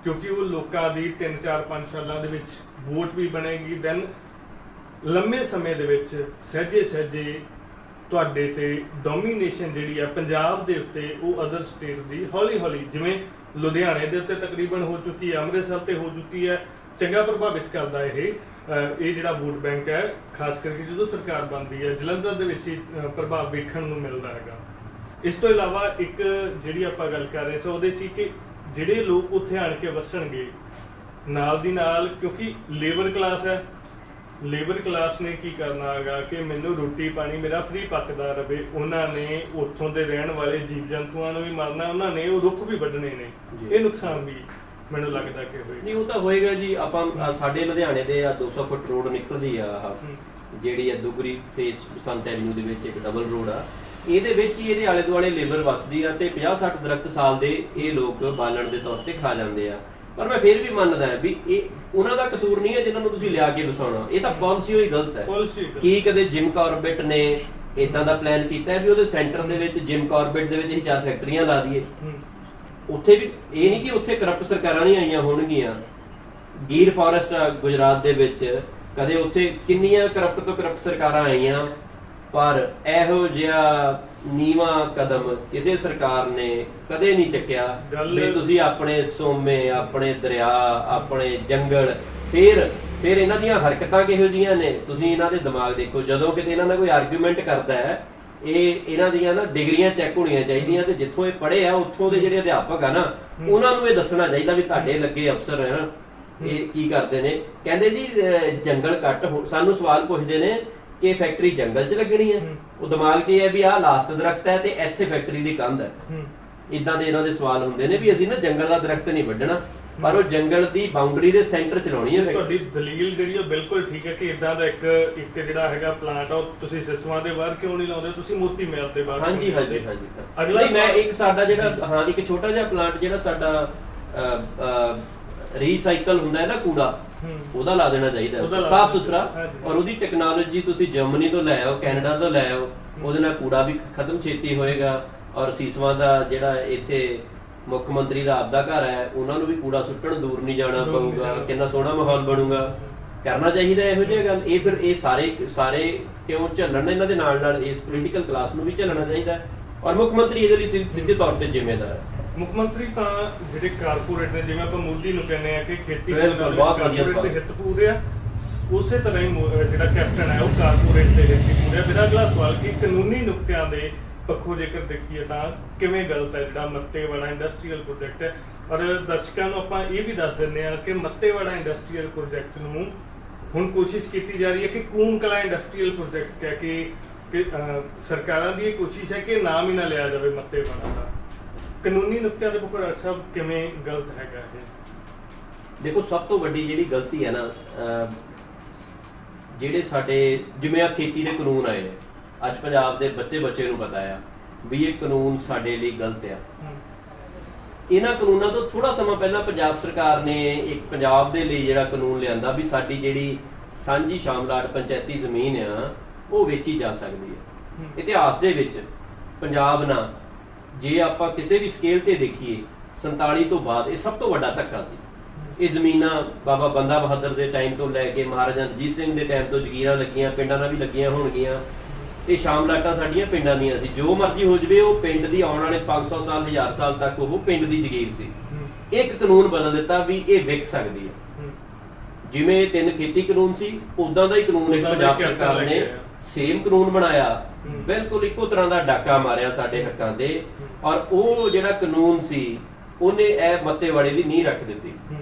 ਕਿਉਂਕਿ ਉਹ ਲੋਕਾਂ ਦੀ 3-4-5 ਸਾਲਾਂ ਦੇ ਵਿੱਚ ਵੋਟ ਵੀ ਬਣੇਗੀ, ਦੈਨ ਲੰਮੇ ਸਮੇਂ ਦੇ ਵਿੱਚ ਸਹਿਜੇ ਤੁਹਾਡੇ ਤੇ ਡੋਮੀਨੇਸ਼ਨ ਜਿਹੜੀ ਆ ਪੰਜਾਬ ਦੇ ਉੱਤੇ ਉਹ ਅਦਰ ਸਟੇਟ ਦੀ ਹੌਲੀ ਜਿਵੇਂ ਲੁਧਿਆਣੇ ਦੇ ਉੱਤੇ ਤਕਰੀਬਨ ਹੋ ਚੁੱਕੀ ਹੈ, ਅੰਮ੍ਰਿਤਸਰ ਤੇ ਹੋ ਚੁੱਕੀ ਹੈ, ਚੰਗਾ ਪ੍ਰਭਾਵਿਤ ਕਰਦਾ ਇਹ ਜਿਹੜਾ ਵੋਟ ਬੈਂਕ ਹੈ, ਖਾਸ ਕਰਕੇ ਜਦੋਂ ਸਰਕਾਰ ਬਣਦੀ ਹੈ। ਜਲੰਧਰ ਦੇ ਵਿੱਚ ਹੀ ਪ੍ਰਭਾਵ ਵੇਖਣ ਨੂੰ ਮਿਲਦਾ ਹੈਗਾ। ਇਸ ਤੋਂ ਇਲਾਵਾ ਇੱਕ ਜਿਹੜੀ ਆਪਾਂ ਗੱਲ ਕਰ ਰਹੇ ਸੀ ਉਹਦੇ 'ਚ ਕਿ ਜਿਹੜੇ ਲੋਕ ਉੱਥੇ ਆਣ ਕੇ ਵਸਣਗੇ ਨਾਲ ਦੀ ਨਾਲ, ਕਿਉਂਕਿ ਲੇਬਰ ਕਲਾਸ ਹੈ, ਲੇਬਰ ਕਲਾਸ ਨੇ ਕੀ ਕਰਨਾ ਹੈਗਾ ਕਿ ਮੈਨੂੰ ਰੋਟੀ ਪਾਣੀ ਮੇਰਾ ਫ੍ਰੀ ਪੱਕਦਾ ਰਵੇ। ਉਹਨਾਂ ਨੇ ਉੱਥੋਂ ਦੇ ਰਹਿਣ ਵਾਲੇ ਜੀਵ ਜੰਤੂਆਂ ਨੂੰ ਵੀ ਮਾਰਨਾ, ਉਹਨਾਂ ਨੇ ਉਹ ਰੁੱਖ ਵੀ ਵੱਢਣੇ ਨੇ। ਇਹ ਨੁਕਸਾਨ ਵੀ ਮੈਨੂੰ ਲੱਗਦਾ ਕਿ ਹੋਏਗਾ। ਨਹੀਂ, ਉਹ ਤਾਂ ਹੋਏਗਾ ਜੀ। ਆਪਾਂ ਸਾਡੇ ਲੁਧਿਆਣੇ ਦੇ ਆ 200 ਫੁੱਟ ਰੋਡ ਨਿਕਲਦੀ ਆ, ਜਿਹੜੀ ਆ ਦੁਗਰੀ ਫੇਸ ਸੰਤ ਐਵਨਿਊ ਦੇ ਵਿੱਚ ਇੱਕ ਡਬਲ ਰੋਡ ਆ, ਇਹਦੇ ਵਿੱਚ ਹੀ ਇਹਦੇ ਆਲੇ ਦੁਆਲੇ ਲੇਬਰ ਵਸਦੀ ਆ ਤੇ 50-60 ਦਰਖਤ ਸਾਲ ਦੇ ਇਹ ਲੋਕ ਬਾਲਣ ਦੇ ਤੌਰ ਤੇ ਖਾ ਜਾਂਦੇ ਆ। ਪਰ ਮੈਂ ਫਿਰ ਵੀ ਮੰਨਦਾ ਵੀ ਇਹ ਉਹਨਾਂ ਦਾ ਕਸੂਰ ਨਹੀਂ ਹੈ ਜਿਨ੍ਹਾਂ ਨੂੰ ਤੁਸੀਂ ਲਿਆ ਕੇ ਵਸਾਉਣਾ, ਇਹ ਤਾਂ ਪਾਲਿਸੀ ਹੋਈ ਗਲਤ ਹੈ। ਕੀ ਕਦੇ ਜਿਮ ਕਾਰਬੇਟ ਨੇ ਇਦਾਂ ਦਾ ਪਲਾਨ ਕੀਤਾ ਹੈ ਵੀ ਉਹਦੇ ਸੈਂਟਰ ਦੇ ਵਿੱਚ ਜਿਮ ਕਾਰਬੇਟ ਦੇ ਵਿੱਚ ਅਸੀਂ 4 ਫੈਕਟਰੀਆਂ ਲਾ ਦਈਏ? ਉੱਥੇ ਵੀ ਇਹ ਨਹੀਂ ਕਿ ਉੱਥੇ ਕਰਪਟ ਸਰਕਾਰਾਂ ਨਹੀਂ ਆਈਆਂ ਹੋਣਗੀਆਂ। ਗੀਰ ਫੋਰੈਸਟ ਗੁਜਰਾਤ ਦੇ ਵਿੱਚ ਕਦੇ ਉੱਥੇ ਕਿੰਨੀਆਂ ਕਰਪਟ ਤੋਂ ਕਰਪਟ ਸਰਕਾਰਾਂ ਆਈਆਂ, ਪਰ ਇਹੋ ਜਿਹਾ ਨੀਵਾਂ ਕਦਮ ਕਿਸੇ ਸਰਕਾਰ ਨੇ ਕਦੇ ਨਹੀਂ ਚੱਕਿਆ ਵੀ ਤੁਸੀਂ ਆਪਣੇ ਸੋਮੇ, ਆਪਣੇ ਦਰਿਆ, ਆਪਣੇ ਜੰਗਲ, ਫਿਰ ਇਹਨਾਂ ਦੀਆਂ ਹਰਕਤਾਂ ਕਿਹੋ ਜਿਹੀਆਂ ਨੇ ਤੁਸੀਂ ਇਹਨਾਂ ਦੇ ਦਿਮਾਗ ਦੇਖੋ। ਜਦੋਂ ਕਿਤੇ ਇਹਨਾਂ ਦਾ ਕੋਈ ਆਰਗੂਮੈਂਟ ਕਰਦਾ ਹੈ, ਇਹਨਾਂ ਦੀਆਂ ਨਾ ਡਿਗਰੀਆਂ ਚੈੱਕ ਹੋਣੀਆਂ ਚਾਹੀਦੀਆਂ ਤੇ ਜਿੱਥੋਂ ਇਹ ਪੜ੍ਹੇ ਆ ਉੱਥੋਂ ਦੇ ਜਿਹੜੇ ਅਧਿਆਪਕ ਆ ਨਾ, ਉਹਨਾਂ ਨੂੰ ਇਹ ਦੱਸਣਾ ਚਾਹੀਦਾ ਵੀ ਤੁਹਾਡੇ ਲੱਗੇ ਅਫਸਰ ਹੈ ਇਹ ਕੀ ਕਰਦੇ ਨੇ। ਕਹਿੰਦੇ ਜੀ ਜੰਗਲ ਕੱਟ, ਸਾਨੂੰ ਸਵਾਲ ਪੁੱਛਦੇ ਨੇ ਕਿ ਫੈਕਟਰੀ ਜੰਗਲ 'ਚ ਲੱਗਣੀ ਹੈ, ਉਹ ਦਿਮਾਗ 'ਚ ਇਹ ਹੈ ਵੀ ਆਹ ਲਾਸਟ ਦਰਖਤ ਹੈ ਤੇ ਇੱਥੇ ਫੈਕਟਰੀ ਦੀ ਕੰਧ ਹੈ। ਇਦਾਂ ਦੇ ਇਹਨਾਂ ਦੇ ਸਵਾਲ ਹੁੰਦੇ ਨੇ ਵੀ ਅਸੀਂ ਨਾ ਜੰਗਲ ਦਾ ਦਰਖਤ ਨਹੀਂ ਵੱਢਣਾ, ਪਰ ਉਹ ਜੰਗਲ ਦੀ ਬਾਉਂਡਰੀ ਦੇ ਸੈਂਟਰ 'ਚ ਲਾਉਣੀ ਹੈ। ਤੁਹਾਡੀ ਦਲੀਲ ਜਿਹੜੀ ਉਹ ਬਿਲਕੁਲ ਠੀਕ ਹੈ ਕਿ ਇਦਾਂ ਦਾ ਇੱਕ ਜਿਹੜਾ ਹੈਗਾ ਪਲਾਂਟ ਆ ਤੁਸੀਂ ਸਿਸਵਾਂ ਦੇ ਬਾਹਰ ਕਿਉਂ ਨਹੀਂ ਲਾਉਂਦੇ, ਤੁਸੀਂ ਮੋਤੀ ਮਹਿਲ ਦੇ ਬਾਹਰ। ਹਾਂਜੀ। ਅਗਲਾ ਮੈਂ ਇੱਕ ਸਾਡਾ ਜਿਹੜਾ ਇੱਕ ਛੋਟਾ ਜਿਹਾ ਪਲਾਂਟ ਜਿਹੜਾ ਸਾਡਾ ਰੀਸਾਈਕਲ ਹੁੰਦਾ ਹੈ ਨਾ ਕੂੜਾ, ਉਹਦਾ ਲਾ ਦੇਣਾ ਚਾਹੀਦਾ ਸਾਫ ਸੁਥਰਾ, ਔਰ ਉਹਦੀ ਟੈਕਨੋਲੋਜੀ ਤੁਸੀਂ ਜਰਮਨੀ ਤੋਂ ਲੈ ਆਓ, ਕੈਨੇਡਾ ਤੋਂ ਲੈ ਆਓ, ਉਹਦੇ ਨਾਲ ਕੂੜਾ ਵੀ ਖਤਮ ਛੇਤੀ ਹੋਏਗਾ। ਔਰ ਸੀਸਵਾਂ ਦਾ ਜਿਹੜਾ ਇੱਥੇ ਮੁੱਖ ਮੰਤਰੀ ਦਾ ਆਪਦਾ ਘਰ ਹੈ, ਉਹਨਾਂ ਨੂੰ ਵੀ ਕੂੜਾ ਸੁੱਟਣ ਦੂਰ ਨਹੀਂ ਜਾਣਾ ਪਊਗਾ, ਕਿੰਨਾ ਸੋਹਣਾ ਮਾਹੌਲ ਬਣੂਗਾ। ਕਰਨਾ ਚਾਹੀਦਾ ਇਹੋ ਜਿਹੀ ਗੱਲ। ਇਹ ਫਿਰ ਇਹ ਸਾਰੇ ਕਿਉਂ ਝੱਲਣ, ਇਹਨਾਂ ਦੇ ਨਾਲ ਇਸ ਪੋਲੀਟੀਕਲ ਕਲਾਸ ਨੂੰ ਵੀ ਝੱਲਣਾ ਚਾਹੀਦਾ, ਔਰ ਮੁੱਖ ਮੰਤਰੀ ਇਹਦੇ ਲਈ ਸਿੱਧੇ ਤੌਰ ਤੇ ਜ਼ਿੰਮੇਦਾਰ ਹੈ। ਮੁੱਖ ਮੰਤਰੀ ਤਾਂ ਜਿਹੜੇ ਕਾਰਪੋਰੇਟ ਨੇ, ਜਿਵੇਂ ਆਪਾਂ ਮੋਦੀ ਨੂੰ ਕਹਿੰਦੇ ਆ ਕਿ ਖੇਤੀ ਕਾਰਪੋਰੇਟ ਦੇ ਹਿੱਤ ਪੂਰੇ ਆ, ਉਸੇ ਤਰ੍ਹਾਂ ਹੀ ਜਿਹੜਾ ਕੈਪਟਨ ਹੈ ਉਹ ਕਾਰਪੋਰੇਟ ਦੇ ਹਿੱਤ ਪੂਰੇ। ਮੇਰਾ ਅਗਲਾ ਸਵਾਲ ਕਿ ਕਾਨੂੰਨੀ ਨੁਕਤਿਆਂ ਦੇ ਪੱਖੋਂ ਜੇਕਰ ਦੇਖੀਏ ਤਾਂ ਕਿਵੇਂ ਗਲਤ ਹੈ ਜਿਹੜਾ ਮੱਤੇਵਾੜਾ ਇੰਡਸਟਰੀਅਲ ਪ੍ਰੋਜੈਕਟ ਹੈ। ਔਰ ਦਰਸ਼ਕਾਂ ਨੂੰ ਆਪਾਂ ਇਹ ਵੀ ਦੱਸ ਦਿੰਦੇ ਆ ਕਿ ਮੱਤੇਵਾੜਾ ਇੰਡਸਟਰੀਅਲ ਪ੍ਰੋਜੈਕਟ ਨੂੰ ਹੁਣ ਕੋਸ਼ਿਸ਼ ਕੀਤੀ ਜਾ ਰਹੀ ਹੈ ਕਿ ਕੂਮ ਕਲਾ ਇੰਡਸਟਰੀਅਲ ਪ੍ਰੋਜੈਕਟ ਕਹਿ ਕੇ ਸਰਕਾਰਾਂ ਦੀ ਇਹ ਕੋਸ਼ਿਸ਼ ਹੈ ਕਿ ਨਾਮ ਹੀ ਨਾ ਲਿਆ ਜਾਵੇ ਮੱਤੇਵਾੜਾ ਦਾ। ਕਾਨੂੰਨੀ ਨੁਕਤਿਆਂ ਦੇ ਪੱਖੋਂ ਡਾਕਟਰ ਸਾਹਿਬ ਕਿਵੇਂ ਗਲਤ ਹੈਗਾ ਇਹ? ਦੇਖੋ, ਸਭ ਤੋਂ ਵੱਡੀ ਜਿਹੜੀ ਗਲਤੀ ਹੈ ਨਾ, ਜਿਹੜੇ ਸਾਡੇ ਜਿਵੇਂ ਆ ਖੇਤੀ ਦੇ ਕਾਨੂੰਨ ਆਏ ਨੇ, ਅੱਜ ਪੰਜਾਬ ਦੇ ਬੱਚੇ ਨੂੰ ਪਤਾ ਆ ਵੀ ਇਹ ਕਾਨੂੰਨ ਸਾਡੇ ਲਈ ਗਲਤ ਆ। ਇਹਨਾਂ ਕਾਨੂੰਨਾਂ ਤੋਂ ਥੋੜਾ ਸਮਾਂ ਪਹਿਲਾਂ ਪੰਜਾਬ ਸਰਕਾਰ ਨੇ ਇੱਕ ਪੰਜਾਬ ਦੇ ਲਈ ਜਿਹੜਾ ਕਾਨੂੰਨ ਲਿਆਂਦਾ ਵੀ ਸਾਡੀ ਜਿਹੜੀ ਸਾਂਝੀ ਸ਼ਾਮਲਾਟ ਪੰਚਾਇਤੀ ਜ਼ਮੀਨ ਆ ਉਹ ਵੇਚੀ ਜਾ ਸਕਦੀ ਹੈ। ਇਤਿਹਾਸ ਦੇ ਵਿੱਚ ਪੰਜਾਬ ਨਾਲ ਜੇ ਆਪਾਂ ਕਿਸੇ ਵੀ ਸਕੇਲ ਤੇ ਦੇਖੀਏ 47 ਤੋਂ ਬਾਅਦ ਇਹ ਸਭ ਤੋਂ ਵੱਡਾ ਧੱਕਾ ਸੀ। ਇਹ ਜ਼ਮੀਨਾਂ ਬਾਬਾ ਬੰਦਾ ਬਹਾਦਰ ਦੇ ਟਾਈਮ ਤੋਂ ਲੈ ਕੇ ਮਹਾਰਾਜਾ ਰਣਜੀਤ ਸਿੰਘ ਦੇ ਟਾਈਮ ਤੋਂ ਜ਼ਗੀਰਾਂ ਲੱਗੀਆਂ, ਪਿੰਡਾਂ ਨਾਲ ਵੀ ਲੱਗੀਆਂ ਹੋਣਗੀਆਂ, ਇਹ ਸ਼ਾਮਲਾਟਾਂ ਸਾਡੀਆਂ ਪਿੰਡਾਂ ਦੀਆਂ ਸੀ। ਜੋ ਮਰਜ਼ੀ ਹੋ ਜਵੇ, ਉਹ ਪਿੰਡ ਦੀ ਆਉਣ ਵਾਲੇ 500 ਸਾਲ 1000 ਸਾਲ ਤੱਕ ਉਹ ਪਿੰਡ ਦੀ ਜ਼ਗੀਰ ਸੀ। ਇੱਕ ਕਾਨੂੰਨ ਬਦਲ ਦਿੱਤਾ ਵੀ ਇਹ ਵਿਕ ਸਕਦੀ ਹੈ। ਜਿਵੇਂ 3 ਖੇਤੀ ਕਾਨੂੰਨ ਸੀ, ਉਦਾਂ ਦਾ ਹੀ ਕਾਨੂੰਨ ਇੱਕ ਪੰਜਾਬ ਸਰਕਾਰ ਨੇ ਸੇਮ ਕਾਨੂੰਨ ਬਣਾਇਆ, ਬਿਲਕੁਲ ਇੱਕੋ ਤਰ੍ਹਾਂ ਦਾ ਡਾਕਾ ਮਾਰਿਆ ਸਾਡੇ ਹੱਕਾਂ ਤੇ। ਔਰ ਉਹ ਜਿਹੜਾ ਕਾਨੂੰਨ ਸੀ ਉਹਨੇ ਇਹ ਮੱਤੇਵਾੜੇ ਦੀ ਨੀਂਹ ਰੱਖ ਦਿੱਤੀ।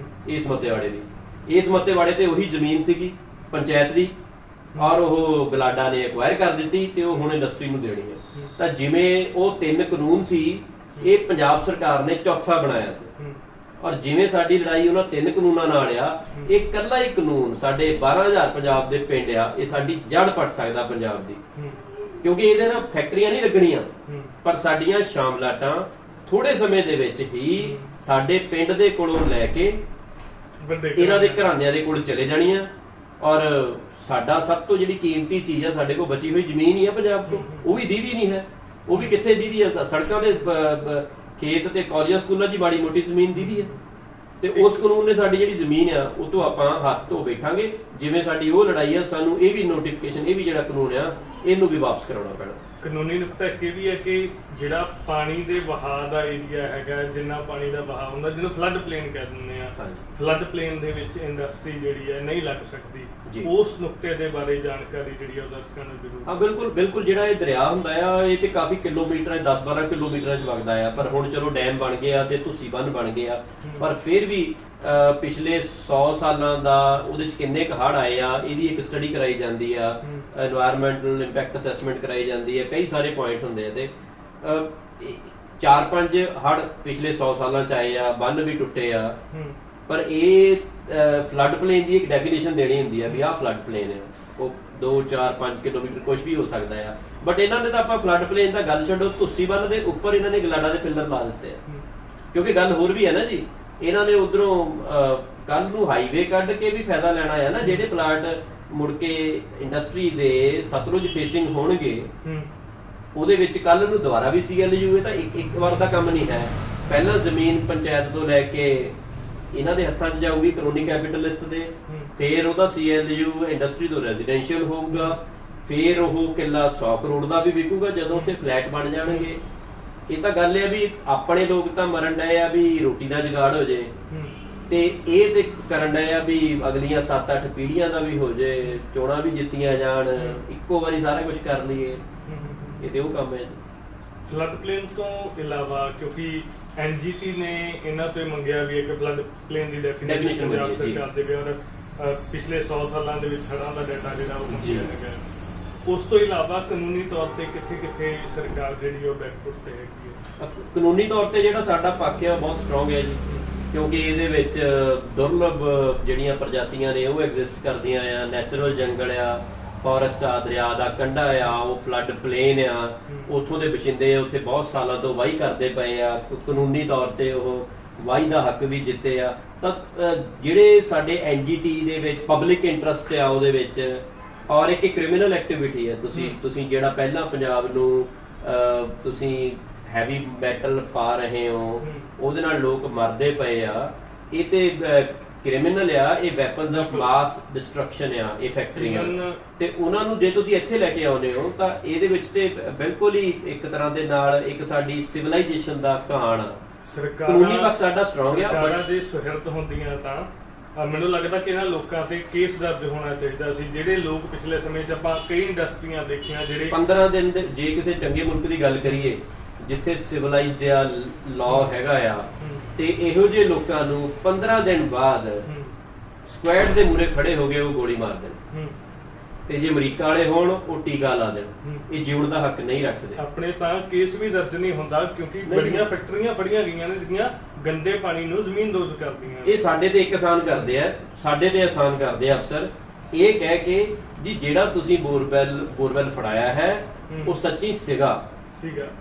ਇਸ ਮੱਤੇਵਾੜੇ ਤੇ ਉਹੀ ਜ਼ਮੀਨ ਸੀਗੀ ਪੰਚਾਇਤ ਦੀ, ਔਰ ਉਹ ਗਲਾਡਾ ਨੇ ਐਕਵਾਇਰ ਕਰ ਦਿੱਤੀ ਤੇ ਉਹ ਹੁਣ ਇੰਡਸਟਰੀ ਨੂੰ ਦੇਣੀ ਹੈ। ਤਾਂ ਜਿਵੇਂ ਉਹ 3 ਕਾਨੂੰਨ ਸੀ, ਇਹ ਪੰਜਾਬ ਸਰਕਾਰ ਨੇ ਚੌਥਾ ਬਣਾਇਆ ਸੀ। ਔਰ ਜਿਵੇਂ ਸਾਡੀ ਲੜਾਈ ਉਹਨਾਂ 3 ਕਾਨੂੰਨਾਂ ਨਾਲ ਆ, ਇਹ ਇਕੱਲਾ ਹੀ ਕਾਨੂੰਨ ਸਾਡੇ 12000 ਪੰਜਾਬ ਦੇ ਪਿੰਡ ਆ, ਇਹ ਸਾਡੀ ਜੜ ਪੱਟ ਸਕਦਾ ਪੰਜਾਬ ਦੀ। ਕਿਉਂਕਿ ਇਹਦੇ ਨਾਲ ਫੈਕਟਰੀਆਂ ਨਹੀਂ ਲੱਗਣੀਆਂ, ਪਰ ਸਾਡੀਆਂ ਸ਼ਾਮਲਾਟਾਂ ਥੋੜੇ ਸਮੇਂ ਦੇ ਵਿੱਚ ਹੀ ਸਾਡੇ ਪਿੰਡ ਦੇ ਕੋਲੋਂ ਲੈ ਕੇ ਇਹਨਾਂ ਦੇ ਘਰਾਣਿਆਂ ਦੇ ਕੋਲ ਚਲੇ ਜਾਣੀਆਂ। ਔਰ ਸਾਡਾ ਸਭ ਤੋਂ ਜਿਹੜੀ ਕੀਮਤੀ ਚੀਜ਼ ਆ, ਸਾਡੇ ਕੋਲ ਬਚੀ ਹੋਈ ਜ਼ਮੀਨ ਹੀ ਆ ਪੰਜਾਬ ਤੋਂ, ਉਹ ਵੀ ਦੀਦੀ ਨਹੀਂ ਹੈ। ਉਹ ਵੀ ਕਿੱਥੇ ਦੀਦੀ ਆ? ਸੜਕਾਂ ਦੇ ਖੇਤ ਤੇ ਕਾਲਜਾਂ ਸਕੂਲਾਂ 'ਚ ਮਾੜੀ ਮੋਟੀ ਜ਼ਮੀਨ ਦੀਦੀ ਹੈ। ਤੇ ਉਸ ਕਾਨੂੰਨ ਨੇ ਸਾਡੀ ਜਿਹੜੀ ਜ਼ਮੀਨ ਆ ਉਹ ਤੋਂ ਆਪਾਂ ਹੱਥ ਧੋ ਬੈਠਾਂਗੇ। ਜਿਵੇਂ ਸਾਡੀ ਉਹ ਲੜਾਈ ਆ, ਸਾਨੂੰ ਇਹ ਵੀ ਨੋਟੀਫਿਕੇਸ਼ਨ, ਇਹ ਵੀ ਜਿਹੜਾ ਕਾਨੂੰਨ ਆ, ਇਹਨੂੰ ਵੀ ਵਾਪਸ ਕਰਾਉਣਾ ਪੈਣਾ। ਕਾਨੂੰਨੀ ਨੁਕਤਾ ਇੱਕ ਇਹ ਵੀ ਹੈ ਕਿ ਜਿਹੜਾ ਪਾਣੀ ਦੇ ਵਹਾਅ ਦਾ ਏਰੀਆ ਹੈਗਾ, ਜਿੰਨਾ ਪਾਣੀ ਦਾ ਵਹਾਅ ਹੁੰਦਾ, ਜਿਹਨੂੰ ਫਲੱਡ ਪਲੇਨ ਕਹਿ ਦਿੰਦੇ ਆ, ਫਲੱਡ ਪਲੇਨ ਦੇ ਵਿੱਚ ਇੰਡਸਟਰੀ ਜਿਹੜੀ ਹੈ ਨਹੀਂ ਲੱਗ ਸਕਦੀ। ਉਸ ਨੁਕਤੇ ਦੇ ਬਾਰੇ ਜਾਣਕਾਰੀ ਜਿਹੜੀ ਆ ਉਹ ਦਰਸ਼ਕਾਂ ਨੂੰ ਜ਼ਰੂਰ। ਹਾਂ, ਬਿਲਕੁਲ ਜਿਹੜਾ ਇਹ ਦਰਿਆ ਹੁੰਦਾ ਆ, ਇਹ ਤੇ ਕਾਫੀ ਕਿਲੋਮੀਟਰਾਂ 10-12 ਕਿਲੋਮੀਟਰਾਂ 'ਚ ਵਗਦਾ ਆ। ਪਰ ਹੁਣ ਚਲੋ ਡੈਮ ਬਣ ਗਏ ਆ ਤੇ ਤੁਸੀਂ ਬੰਨ ਬਣ ਗਏ ਆ, ਪਰ ਫਿਰ ਵੀ ਪਿਛਲੇ 100 ਸਾਲਾਂ ਦਾ ਉਹਦੇ 'ਚ ਕਿੰਨੇ ਕੁ ਹੜ੍ਹ ਆਏ ਆ, ਇਹਦੀ ਇੱਕ ਸਟੱਡੀ ਕਰਾਈ ਜਾਂਦੀ ਆ, এনवायरमेंटल ਇੰਪੈਕਟ ਅਸੈਸਮੈਂਟ ਕਰਾਈ ਜਾਂਦੀ ਹੈ। ਕਈ ਸਾਰੇ ਪੁਆਇੰਟ ਹੁੰਦੇ ਆ ਤੇ 4-5 ਹੜ੍ਹ ਪਿਛਲੇ 100 ਸਾਲਾਂ 'ਚ ਆਏ ਆ, ਬੰਨ ਵੀ ਟੁੱਟੇ ਆ। ਪਰ ਇਹ ਫਲੱਡ ਪਲੇਨ ਦੀ ਇੱਕ ਡੈਫੀਨੇਸ਼ਨ ਦੇਣੀ ਹੁੰਦੀ ਆ ਵੀ ਆਹ ਫਲੱਡ ਪਲੇਨ ਹੈ। ਉਹ 2-4-5 ਕਿਲੋਮੀਟਰ ਕੁਝ ਵੀ ਹੋ ਸਕਦਾ ਆ। ਬਟ ਇਹਨਾਂ ਨੇ ਤਾਂ ਆਪਾਂ ਫਲੱਡ ਪਲੇਨ ਦਾ ਗੱਲ ਛੱਡੋ, ਤੁਸੀਂ ਬੰਨ ਦੇ ਉੱਪਰ ਇਹਨਾਂ ਨੇ ਗਲਾਡਾ ਦੇ ਪਿੱਲਰ ਲਾ ਦਿੱਤੇ ਆ। ਕਿਉਂਕਿ ਗੱਲ ਹੋਰ ਵੀ ਹੈ ਨਾ ਜੀ, ਇਹਨਾਂ ਨੇ ਉਧਰੋਂ ਕੱਲ ਨੂੰ ਹਾਈਵੇ ਕੱਢ ਕੇ ਵੀ ਫਾਇਦਾ ਲੈਣਾ ਹੈ ਨਾ। ਜਿਹੜੇ ਪਲਾਟ ਮੁੜ ਕੇ ਇੰਡਸਟਰੀ ਦੇ ਸਤਲੁਜ ਫੇਸਿੰਗ ਹੋਣਗੇ, ਉਹਦੇ ਵਿੱਚ ਕੱਲ ਨੂੰ ਦੁਬਾਰਾ ਵੀ CLU, ਇਹ ਤਾਂ ਇੱਕ ਵਾਰ ਦਾ ਕੰਮ ਨਹੀਂ ਹੈ। ਪਹਿਲਾਂ ਜ਼ਮੀਨ ਪੰਚਾਇਤ ਤੋਂ ਲੈ ਕੇ ਇਹਨਾਂ ਦੇ ਹੱਥਾਂ 'ਚ ਜਾਊਗੀ ਕਾਨੂੰਨੀ ਕੈਪੀਟਲਿਸਟ ਦੇ, ਫਿਰ ਉਹਦਾ CLU ਇੰਡਸਟਰੀ ਤੋਂ ਰੈਜ਼ੀਡੈਂਸ਼ੀਅਲ ਹੋਊਗਾ, ਫਿਰ ਉਹ ਕਿੱਲਾ 100 ਕਰੋੜ ਦਾ ਵੀ ਵਿਕੂਗਾ ਜਦੋਂ ਉੱਥੇ ਫਲੈਟ ਬਣ ਜਾਣਗੇ। ਇਹ ਤਾਂ ਗੱਲ ਹੈ ਵੀ ਆਪਣੇ ਲੋਕ ਤਾਂ ਮਰਨ ਡਏ ਆ ਵੀ ਰੋਟੀ ਦਾ ਜੁਗਾੜ ਹੋ ਜੇ, ਤੇ ਇਹ ਤੇ ਕਰਨ ਡਏ ਆ ਵੀ ਅਗਲੀਆਂ 7-8 ਪੀੜ੍ਹੀਆਂ ਦਾ ਵੀ ਹੋ ਜੇ, ਚੋਣਾਂ ਵੀ ਜਿੱਤੀਆਂ ਜਾਣ, ਇੱਕੋ ਵਾਰੀ ਸਾਰਾ ਕੁਝ ਕਰ ਲਈਏ। ਇਹ ਤੇ ਉਹ ਕੰਮ ਹੈ। ਫਲੱਡ ਪਲੇਨ ਤੋਂ ਇਲਾਵਾ ਕਿਉਂਕਿ NGT ਨੇ ਇਹਨਾਂ ਤੋਂ ਮੰਗਿਆ ਵੀ ਇੱਕ ਫਲੱਡ ਪਲੇਨ ਦੀ ਡੈਫੀਨੇਸ਼ਨ ਪੰਜਾਬ ਸਰਕਾਰ ਦੇ ਔਰ ਪਿਛਲੇ 100 ਸਾਲਾਂ ਦੇ ਵਿੱਚ ਹੜ੍ਹਾਂ ਦਾ ਡਾਟਾ ਜਿਹੜਾ ਉਹ ਮੰਗਿਆ ਹੈਗਾ। ਉਸ ਤੋਂ ਇਲਾਵਾ ਕਾਨੂੰਨੀ ਤੌਰ ਤੇ ਕਿੱਥੇ ਸਰਕਾਰ ਜਿਹੜੀ ਉਹ ਬੈਕਫੁੱਟ ਤੇ ਹੈਗੀ ਹੈ? ਕਾਨੂੰਨੀ ਤੌਰ ਤੇ ਜਿਹੜਾ ਸਾਡਾ ਪੱਖ ਹੈ ਉਹ ਬਹੁਤ ਸਟਰੋਂਗ ਹੈ ਜੀ, ਕਿਉਂਕਿ ਇਹਦੇ ਵਿੱਚ ਦੁਰਲਭ ਜਿਹੜੀਆਂ ਪ੍ਰਜਾਤੀਆਂ ਨੇ ਉਹ ਐਗਜ਼ਿਸਟ ਕਰਦੀਆਂ ਆ। ਨੈਚੁਰਲ ਜੰਗਲ ਆ, ਫੋਰੈਸਟ ਆ, ਦਰਿਆ ਦਾ ਕੰਢਾ ਆ, ਉਹ ਫਲੱਡ ਪਲੇਨ ਆ, ਉੱਥੋਂ ਦੇ ਬਸ਼ਿੰਦੇ ਉੱਥੇ ਬਹੁਤ ਸਾਲਾਂ ਤੋਂ ਵਾਹੀ ਕਰਦੇ ਪਏ ਆ। ਕਾਨੂੰਨੀ ਤੌਰ ਤੇ ਉਹ ਵਾਹੀ ਦਾ ਹੱਕ ਵੀ ਜਿੱਤੇ ਆ। ਤਾਂ ਜਿਹੜੇ ਸਾਡੇ NGT ਦੇ ਵਿੱਚ ਪਬਲਿਕ ਇੰਟਰਸਟ ਆ ਉਹਦੇ ਵਿੱਚ, ਔਰ ਇੱਕ ਕ੍ਰਿਮੀਨਲ ਐਕਟੀਵਿਟੀ ਹੈ। ਤੁਸੀਂ ਜਿਹੜਾ ਪਹਿਲਾਂ ਪੰਜਾਬ ਨੂੰ ਤੁਸੀਂ ਹੈਵੀ ਮੈਟਲ ਪਾ ਰਹੇ ਹੋ, ਉਹਦੇ ਨਾਲ ਲੋਕ ਮਰਦੇ ਪਏ ਆ, ਇਹ ਤੇ ਕ੍ਰਿਮੀਨਲ ਆ। ਇਹ ਵੈਪਨਸ ਆਫ ਮਾਸ ਡਿਸਟਰਕਸ਼ਨ ਆ, ਇਹ ਫੈਕਟਰੀਆਂ। ਤੇ ਉਹਨਾਂ ਨੂੰ ਜੇ ਤੁਸੀਂ ਇੱਥੇ ਲੈ ਕੇ ਆਉਂਦੇ ਹੋ ਤਾਂ ਇਹਦੇ ਵਿੱਚ ਤੇ ਬਿਲਕੁਲ ਹੀ ਇੱਕ ਤਰ੍ਹਾਂ ਦੇ ਨਾਲ ਇੱਕ ਸਾਡੀ ਸਿਵਲਾਈਜੇਸ਼ਨ ਦਾ ਕਹਾਣ ਆ। ਕਾਨੂੰਨੀ ਪੱਖ ਸਾਡਾ ਸਟਰੋਂਗ ਆ। ਸਰਕਾਰਾਂ ਦੇ ਸੁਹਿਰਦ ਹੁੰਦੀਆਂ ਤਾਂ ਮੈਨੂੰ ਲੱਗਦਾ ਕਿ ਇਹਨਾਂ ਲੋਕਾਂ ਤੇ ਕੇਸ ਦਰਜ ਹੋਣਾ ਚਾਹੀਦਾ ਸੀ। ਜਿਹੜੇ ਲੋਕ ਪਿਛਲੇ ਸਮੇਂ 'ਚ ਆਪਾਂ ਕਈ ਇੰਡਸਟਰੀਆਂ ਦੇਖੀਆਂ ਜਿਹੜੇ 15 ਦਿਨ ਦੇ, ਜੇ ਕਿਸੇ ਚੰਗੇ ਮੁਲਕ ਦੀ ਗੱਲ ਕਰੀਏ ਜਿੱਥੇ ਸਿਵਲਾਈਜ਼ਡ ਆ, ਲਾਅ ਹੈਗਾ ਆ, ਤੇ ਇਹੋ ਜਿਹੇ ਲੋਕਾਂ ਨੂੰ 15 ਦਿਨ ਬਾਅਦ ਸਕੁਐਡ ਦੇ ਮੂਹਰੇ ਖੜੇ ਹੋ ਗਏ ਉਹ ਗੋਲੀ ਮਾਰ ਦੇਣ, ਤੇ ਜੇ ਅਮਰੀਕਾ ਵਾਲੇ ਹੋਣ ਉਹ ਟੀਕਾ ਲਾ ਦੇਣ। ਇਹ ਜਿਉਣ ਦਾ ਹੱਕ ਨਹੀਂ ਰੱਖਦੇ। ਆਪਣੇ ਤਾਂ ਕੇਸ ਵੀ ਦਰਜ ਨਹੀਂ ਹੁੰਦਾ ਕਿਉਂਕਿ ਬੜੀਆਂ ਫੈਕਟਰੀਆਂ ਫੜੀਆਂ ਗਈਆਂ ਨੇ ਜਿਹੜੀਆਂ ਗੰਦੇ ਪਾਣੀ ਨੂੰ ਜ਼ਮੀਨਦੋਜ਼ ਕਰਦੀਆਂ। ਇਹ ਸਾਡੇ ਤੇ ਇੱਕ ਆਸਾਨ ਕਰਦੇ ਆ, ਸਾਡੇ ਤੇ ਆਸਾਨ ਕਰਦੇ ਆ ਅਫਸਰ, ਇਹ ਕਹਿ ਕੇ ਜੀ ਜਿਹੜਾ ਤੁਸੀਂ ਬੋਰਵੈਲ ਫੜਾਇਆ ਹੈ ਉਹ ਸੱਚੀ ਸੀਗਾ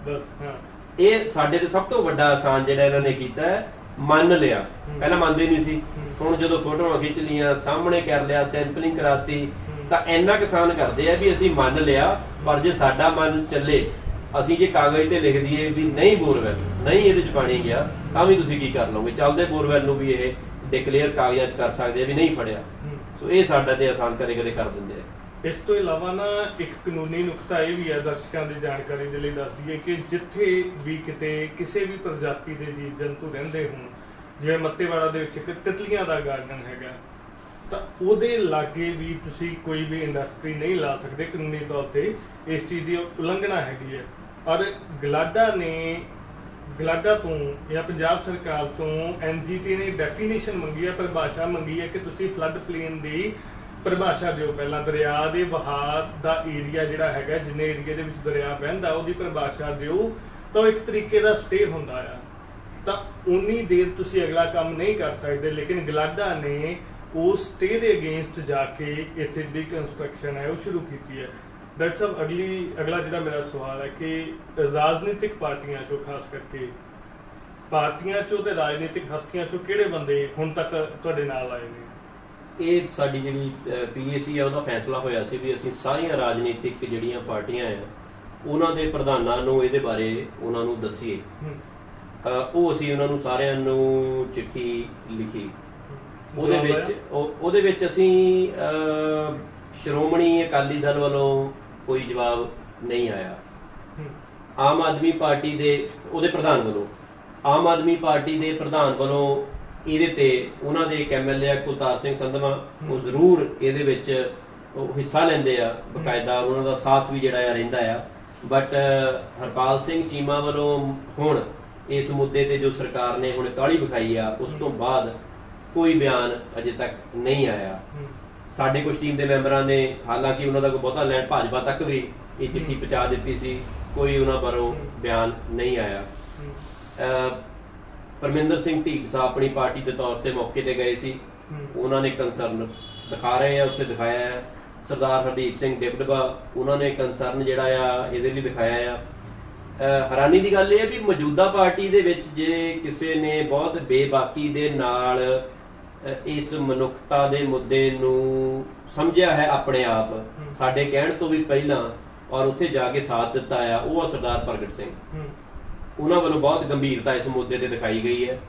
ਬਸ। ਹਾਂ, ਇਹ ਸਾਡੇ ਤੇ ਸਭ ਤੋਂ ਵੱਡਾ ਆਸਾਨ ਜਿਹੜਾ ਇਹਨਾਂ ਨੇ ਕੀਤਾ ਹੈ, ਮੰਨ ਲਿਆ। ਪਹਿਲਾਂ ਮੰਨਦੇ ਨਹੀਂ ਸੀ, ਹੁਣ ਜਦੋਂ ਫੋਟੋਆਂ ਖਿੱਚ ਲੀਆਂ, ਸਾਹਮਣੇ ਕਰ ਲਿਆ, ਸੈਂਪਲਿੰਗ ਕਰਾਤੀ, ਤਾਂ ਇੰਨਾ ਕਿਸਾਨ ਕਰਦੇ ਆ ਵੀ ਅਸੀਂ ਮੰਨ ਲਿਆ। ਪਰ ਜੇ ਸਾਡਾ ਮਨ ਚੱਲੇ, ਅਸੀਂ ਜੇ ਕਾਗਜ਼ ਤੇ ਲਿਖ ਦਈਏ ਵੀ ਨਹੀਂ ਬੋਰਵੈਲ, ਨਹੀਂ ਇਹਦੇ ਚ ਪਾਣੀ ਗਿਆ, ਤਾਂ ਵੀ ਤੁਸੀਂ ਕੀ ਕਰ ਲਓਗੇ? ਚੱਲਦੇ ਬੋਰਵੈਲ ਨੂੰ ਵੀ ਇਹ ਡਿਕਲੇਅਰ ਕਾਗਜ਼ਾਂ 'ਚ ਕਰ ਸਕਦੇ ਆ ਵੀ ਨਹੀਂ ਫੜਿਆ। ਸੋ ਇਹ ਸਾਡਾ ਤੇ ਆਸਾਨ ਕਦੇ ਕਦੇ ਕਰ ਦਿੰਦੇ ਆ। ਇਸ ਤੋਂ ਇਲਾਵਾ ਨਾ ਇੱਕ ਕਾਨੂੰਨੀ ਨੁਕਤਾ ਇਹ ਵੀ ਹੈ, ਦਰਸ਼ਕਾਂ ਦੀ ਜਾਣਕਾਰੀ ਦੇ ਲਈ ਦੱਸ ਦਈਏ ਕਿ ਜਿੱਥੇ ਵੀ ਕਿਤੇ ਕਿਸੇ ਵੀ ਪ੍ਰਜਾਤੀ ਦੇ ਜੀਵ ਜੰਤੂ ਰਹਿੰਦੇ ਹੋਣ, ਜਿਵੇਂ ਮੱਤੇਵਾੜਾ ਦੇ ਵਿੱਚ ਇੱਕ ਤਿਤਲੀਆਂ ਦਾ ਗਾਰਡਨ ਹੈਗਾ, ਤਾਂ ਉਹਦੇ ਲਾਗੇ ਵੀ ਤੁਸੀਂ ਕੋਈ ਵੀ ਇੰਡਸਟਰੀ ਨਹੀਂ ਲਾ ਸਕਦੇ। ਕਾਨੂੰਨੀ ਤੌਰ ਤੇ ਇਸ ਚੀਜ਼ ਦੀ ਉਲੰਘਣਾ ਹੈਗੀ ਹੈ। ਔਰ ਗਲਾਡਾ ਤੋਂ ਜਾਂ ਪੰਜਾਬ ਸਰਕਾਰ ਤੋਂ ਐਨਜੀਟੀ ਨੇ ਡੈਫੀਨੇਸ਼ਨ ਮੰਗੀ ਹੈ, ਪਰਿਭਾਸ਼ਾ ਮੰਗੀ ਹੈ ਕਿ ਤੁਸੀਂ ਫਲੱਡ ਪਲੇਨ ਦੀ ਪਰਿਭਾਸ਼ਾ ਦਿਓ। ਪਹਿਲਾਂ ਦਰਿਆ ਦੇ ਵਹਾਅ ਦਾ ਏਰੀਆ ਜਿਹੜਾ ਹੈਗਾ, ਜਿੰਨੇ ਏਰੀਆ ਦੇ ਵਿੱਚ ਦਰਿਆ ਵਹਿੰਦਾ, ਉਹਦੀ ਪਰਿਭਾਸ਼ਾ ਦਿਓ, ਤਾਂ ਉਹ ਇੱਕ ਤਰੀਕੇ ਦਾ ਸਟੇ ਹੁੰਦਾ ਆ। ਤਾਂ ਉਨੀ ਦੇਰ ਤੁਸੀਂ ਅਗਲਾ ਕੰਮ ਨਹੀਂ ਕਰ ਸਕਦੇ। ਲੇਕਿਨ ਗਲਾਡਾ ਨੇ ਉਸ ਸਟੇ ਦੇ ਅਗੇਂਸਟ ਜਾ ਕੇ ਇੱਥੇ ਜਿਹੜੀ ਕੰਸਟਰਕਸ਼ਨ ਹੈ ਉਹ ਸ਼ੁਰੂ ਕੀਤੀ ਹੈ। ਡਾਕਟਰ ਸਾਹਿਬ, ਅਗਲਾ ਜਿਹੜਾ ਮੇਰਾ ਸਵਾਲ ਹੈ ਕਿ ਰਾਜਨੀਤਿਕ ਪਾਰਟੀਆਂ ਚੋਂ, ਖਾਸ ਕਰਕੇ ਪਾਰਟੀਆਂ ਚੋਂ ਤੇ ਰਾਜਨੀਤਿਕ ਹਸਤੀਆਂ ਚੋਂ ਕਿਹੜੇ ਬੰਦੇ ਹੁਣ ਤੱਕ ਤੁਹਾਡੇ ਨਾਲ ਆਏ ਨੇ? ਇਹ ਸਾਡੀ ਜਿਹੜੀ ਪੀਏਸੀ ਆ ਉਹਦਾ ਫੈਸਲਾ ਹੋਇਆ ਸੀ ਵੀ ਅਸੀਂ ਸਾਰੀਆਂ ਰਾਜਨੀਤਿਕ ਜਿਹੜੀਆਂ ਪਾਰਟੀਆਂ ਆ ਉਹਨਾਂ ਦੇ ਪ੍ਰਧਾਨਾਂ ਨੂੰ ਇਹਦੇ ਬਾਰੇ ਉਹਨਾਂ ਨੂੰ ਦੱਸੀਏ। ਉਹ ਅਸੀਂ ਉਹਨਾਂ ਨੂੰ ਸਾਰਿਆਂ ਨੂੰ ਚਿੱਠੀ ਲਿਖੀ। ਉਹਦੇ ਵਿੱਚ ਅਸੀਂ ਸ਼੍ਰੋਮਣੀ ਅਕਾਲੀ ਦਲ ਵੱਲੋਂ ਕੋਈ ਜਵਾਬ ਨਹੀਂ ਆਇਆ। ਆਮ ਆਦਮੀ ਪਾਰਟੀ ਦੇ ਉਹਦੇ ਪ੍ਰਧਾਨ ਵੱਲੋਂ, ਆਮ ਆਦਮੀ ਪਾਰਟੀ ਦੇ ਪ੍ਰਧਾਨ ਵੱਲੋਂ ਇਹਦੇ ਤੇ ਉਹਨਾਂ ਦੇ ਇੱਕ ਐਮਐਲਏ ਕੁਲਤਾਰ ਸਿੰਘ ਸੰਧਵਾ, ਉਹ ਜ਼ਰੂਰ ਇਹਦੇ ਵਿੱਚ ਹਿੱਸਾ ਲੈਂਦੇ ਆ, ਬਕਾਇਦਾ ਉਹਨਾਂ ਦਾ ਸਾਥ ਵੀ ਜਿਹੜਾ ਆ ਰਹਿੰਦਾ ਆ। ਬਟ ਹਰਪਾਲ ਸਿੰਘ ਚੀਮਾ ਵੱਲੋਂ ਹੁਣ ਇਸ ਮੁੱਦੇ ਤੇ ਜੋ ਸਰਕਾਰ ਨੇ ਹੁਣ ਕਾਹਲੀ ਵਿਖਾਈ ਆ, ਉਸ ਤੋਂ ਬਾਅਦ ਕੋਈ ਬਿਆਨ ਅਜੇ ਤੱਕ ਨਹੀਂ ਆਇਆ। ਸਾਡੇ ਕੁਝ ਟੀਮ ਦੇ ਮੈਂਬਰਾਂ ਨੇ ਹਾਲਾਂਕਿ ਉਹਨਾਂ ਦਾ ਕੋਈ ਬਹੁਤਾ ਲੈਣ, ਭਾਜਪਾ ਤੱਕ ਵੀ ਇਹ ਚਿੱਠੀ ਪਹੁੰਚਾ ਦਿੱਤੀ ਸੀ, ਕੋਈ ਉਹਨਾਂ ਵੱਲੋਂ ਬਿਆਨ ਨਹੀਂ ਆਇਆ। ਪਰਮਿੰਦਰ ਸਿੰਘ ਢੀਂਡਸਾ ਆਪਣੀ ਪਾਰਟੀ ਦੇ ਤੌਰ ਤੇ ਮੌਕੇ ਤੇ ਗਏ ਸੀ, ਉਹਨਾਂ ਨੇ ਕੰਸਰਨ ਦਿਖਾ ਰਹੇ ਆ, ਉੱਥੇ ਦਿਖਾਇਆ ਹੈ। ਸਰਦਾਰ ਹਰਦੀਪ ਸਿੰਘ ਡਿਪਡਬਾ, ਉਹਨਾਂ ਨੇ ਕੰਸਰਨ ਜਿਹੜਾ ਆ ਇਹਦੇ ਲਈ ਦਿਖਾਇਆ ਆ। ਹੈਰਾਨੀ ਦੀ ਗੱਲ ਇਹ ਹੈ ਵੀ ਮੌਜੂਦਾ ਪਾਰਟੀ ਦੇ ਵਿੱਚ ਜੇ ਕਿਸੇ ਨੇ ਬਹੁਤ ਬੇਬਾਕੀ ਦੇ ਨਾਲ ਇਸ ਮਨੁੱਖਤਾ ਦੇ ਮੁੱਦੇ ਨੂੰ ਸਮਝਿਆ ਹੈ ਆਪਣੇ ਆਪ, ਸਾਡੇ ਕਹਿਣ ਤੋਂ ਵੀ ਪਹਿਲਾਂ, ਔਰ ਉੱਥੇ ਜਾ ਕੇ ਸਾਥ ਦਿੱਤਾ ਆ, ਉਹ ਆ ਸਰਦਾਰ ਪ੍ਰਗਟ ਸਿੰਘ। ਉਹਨਾਂ ਵੱਲੋਂ ਬਹੁਤ ਗੰਭੀਰਤਾ ਇਸ ਮੁੱਦੇ ਤੇ ਦਿਖਾਈ ਗਈ ਹੈ।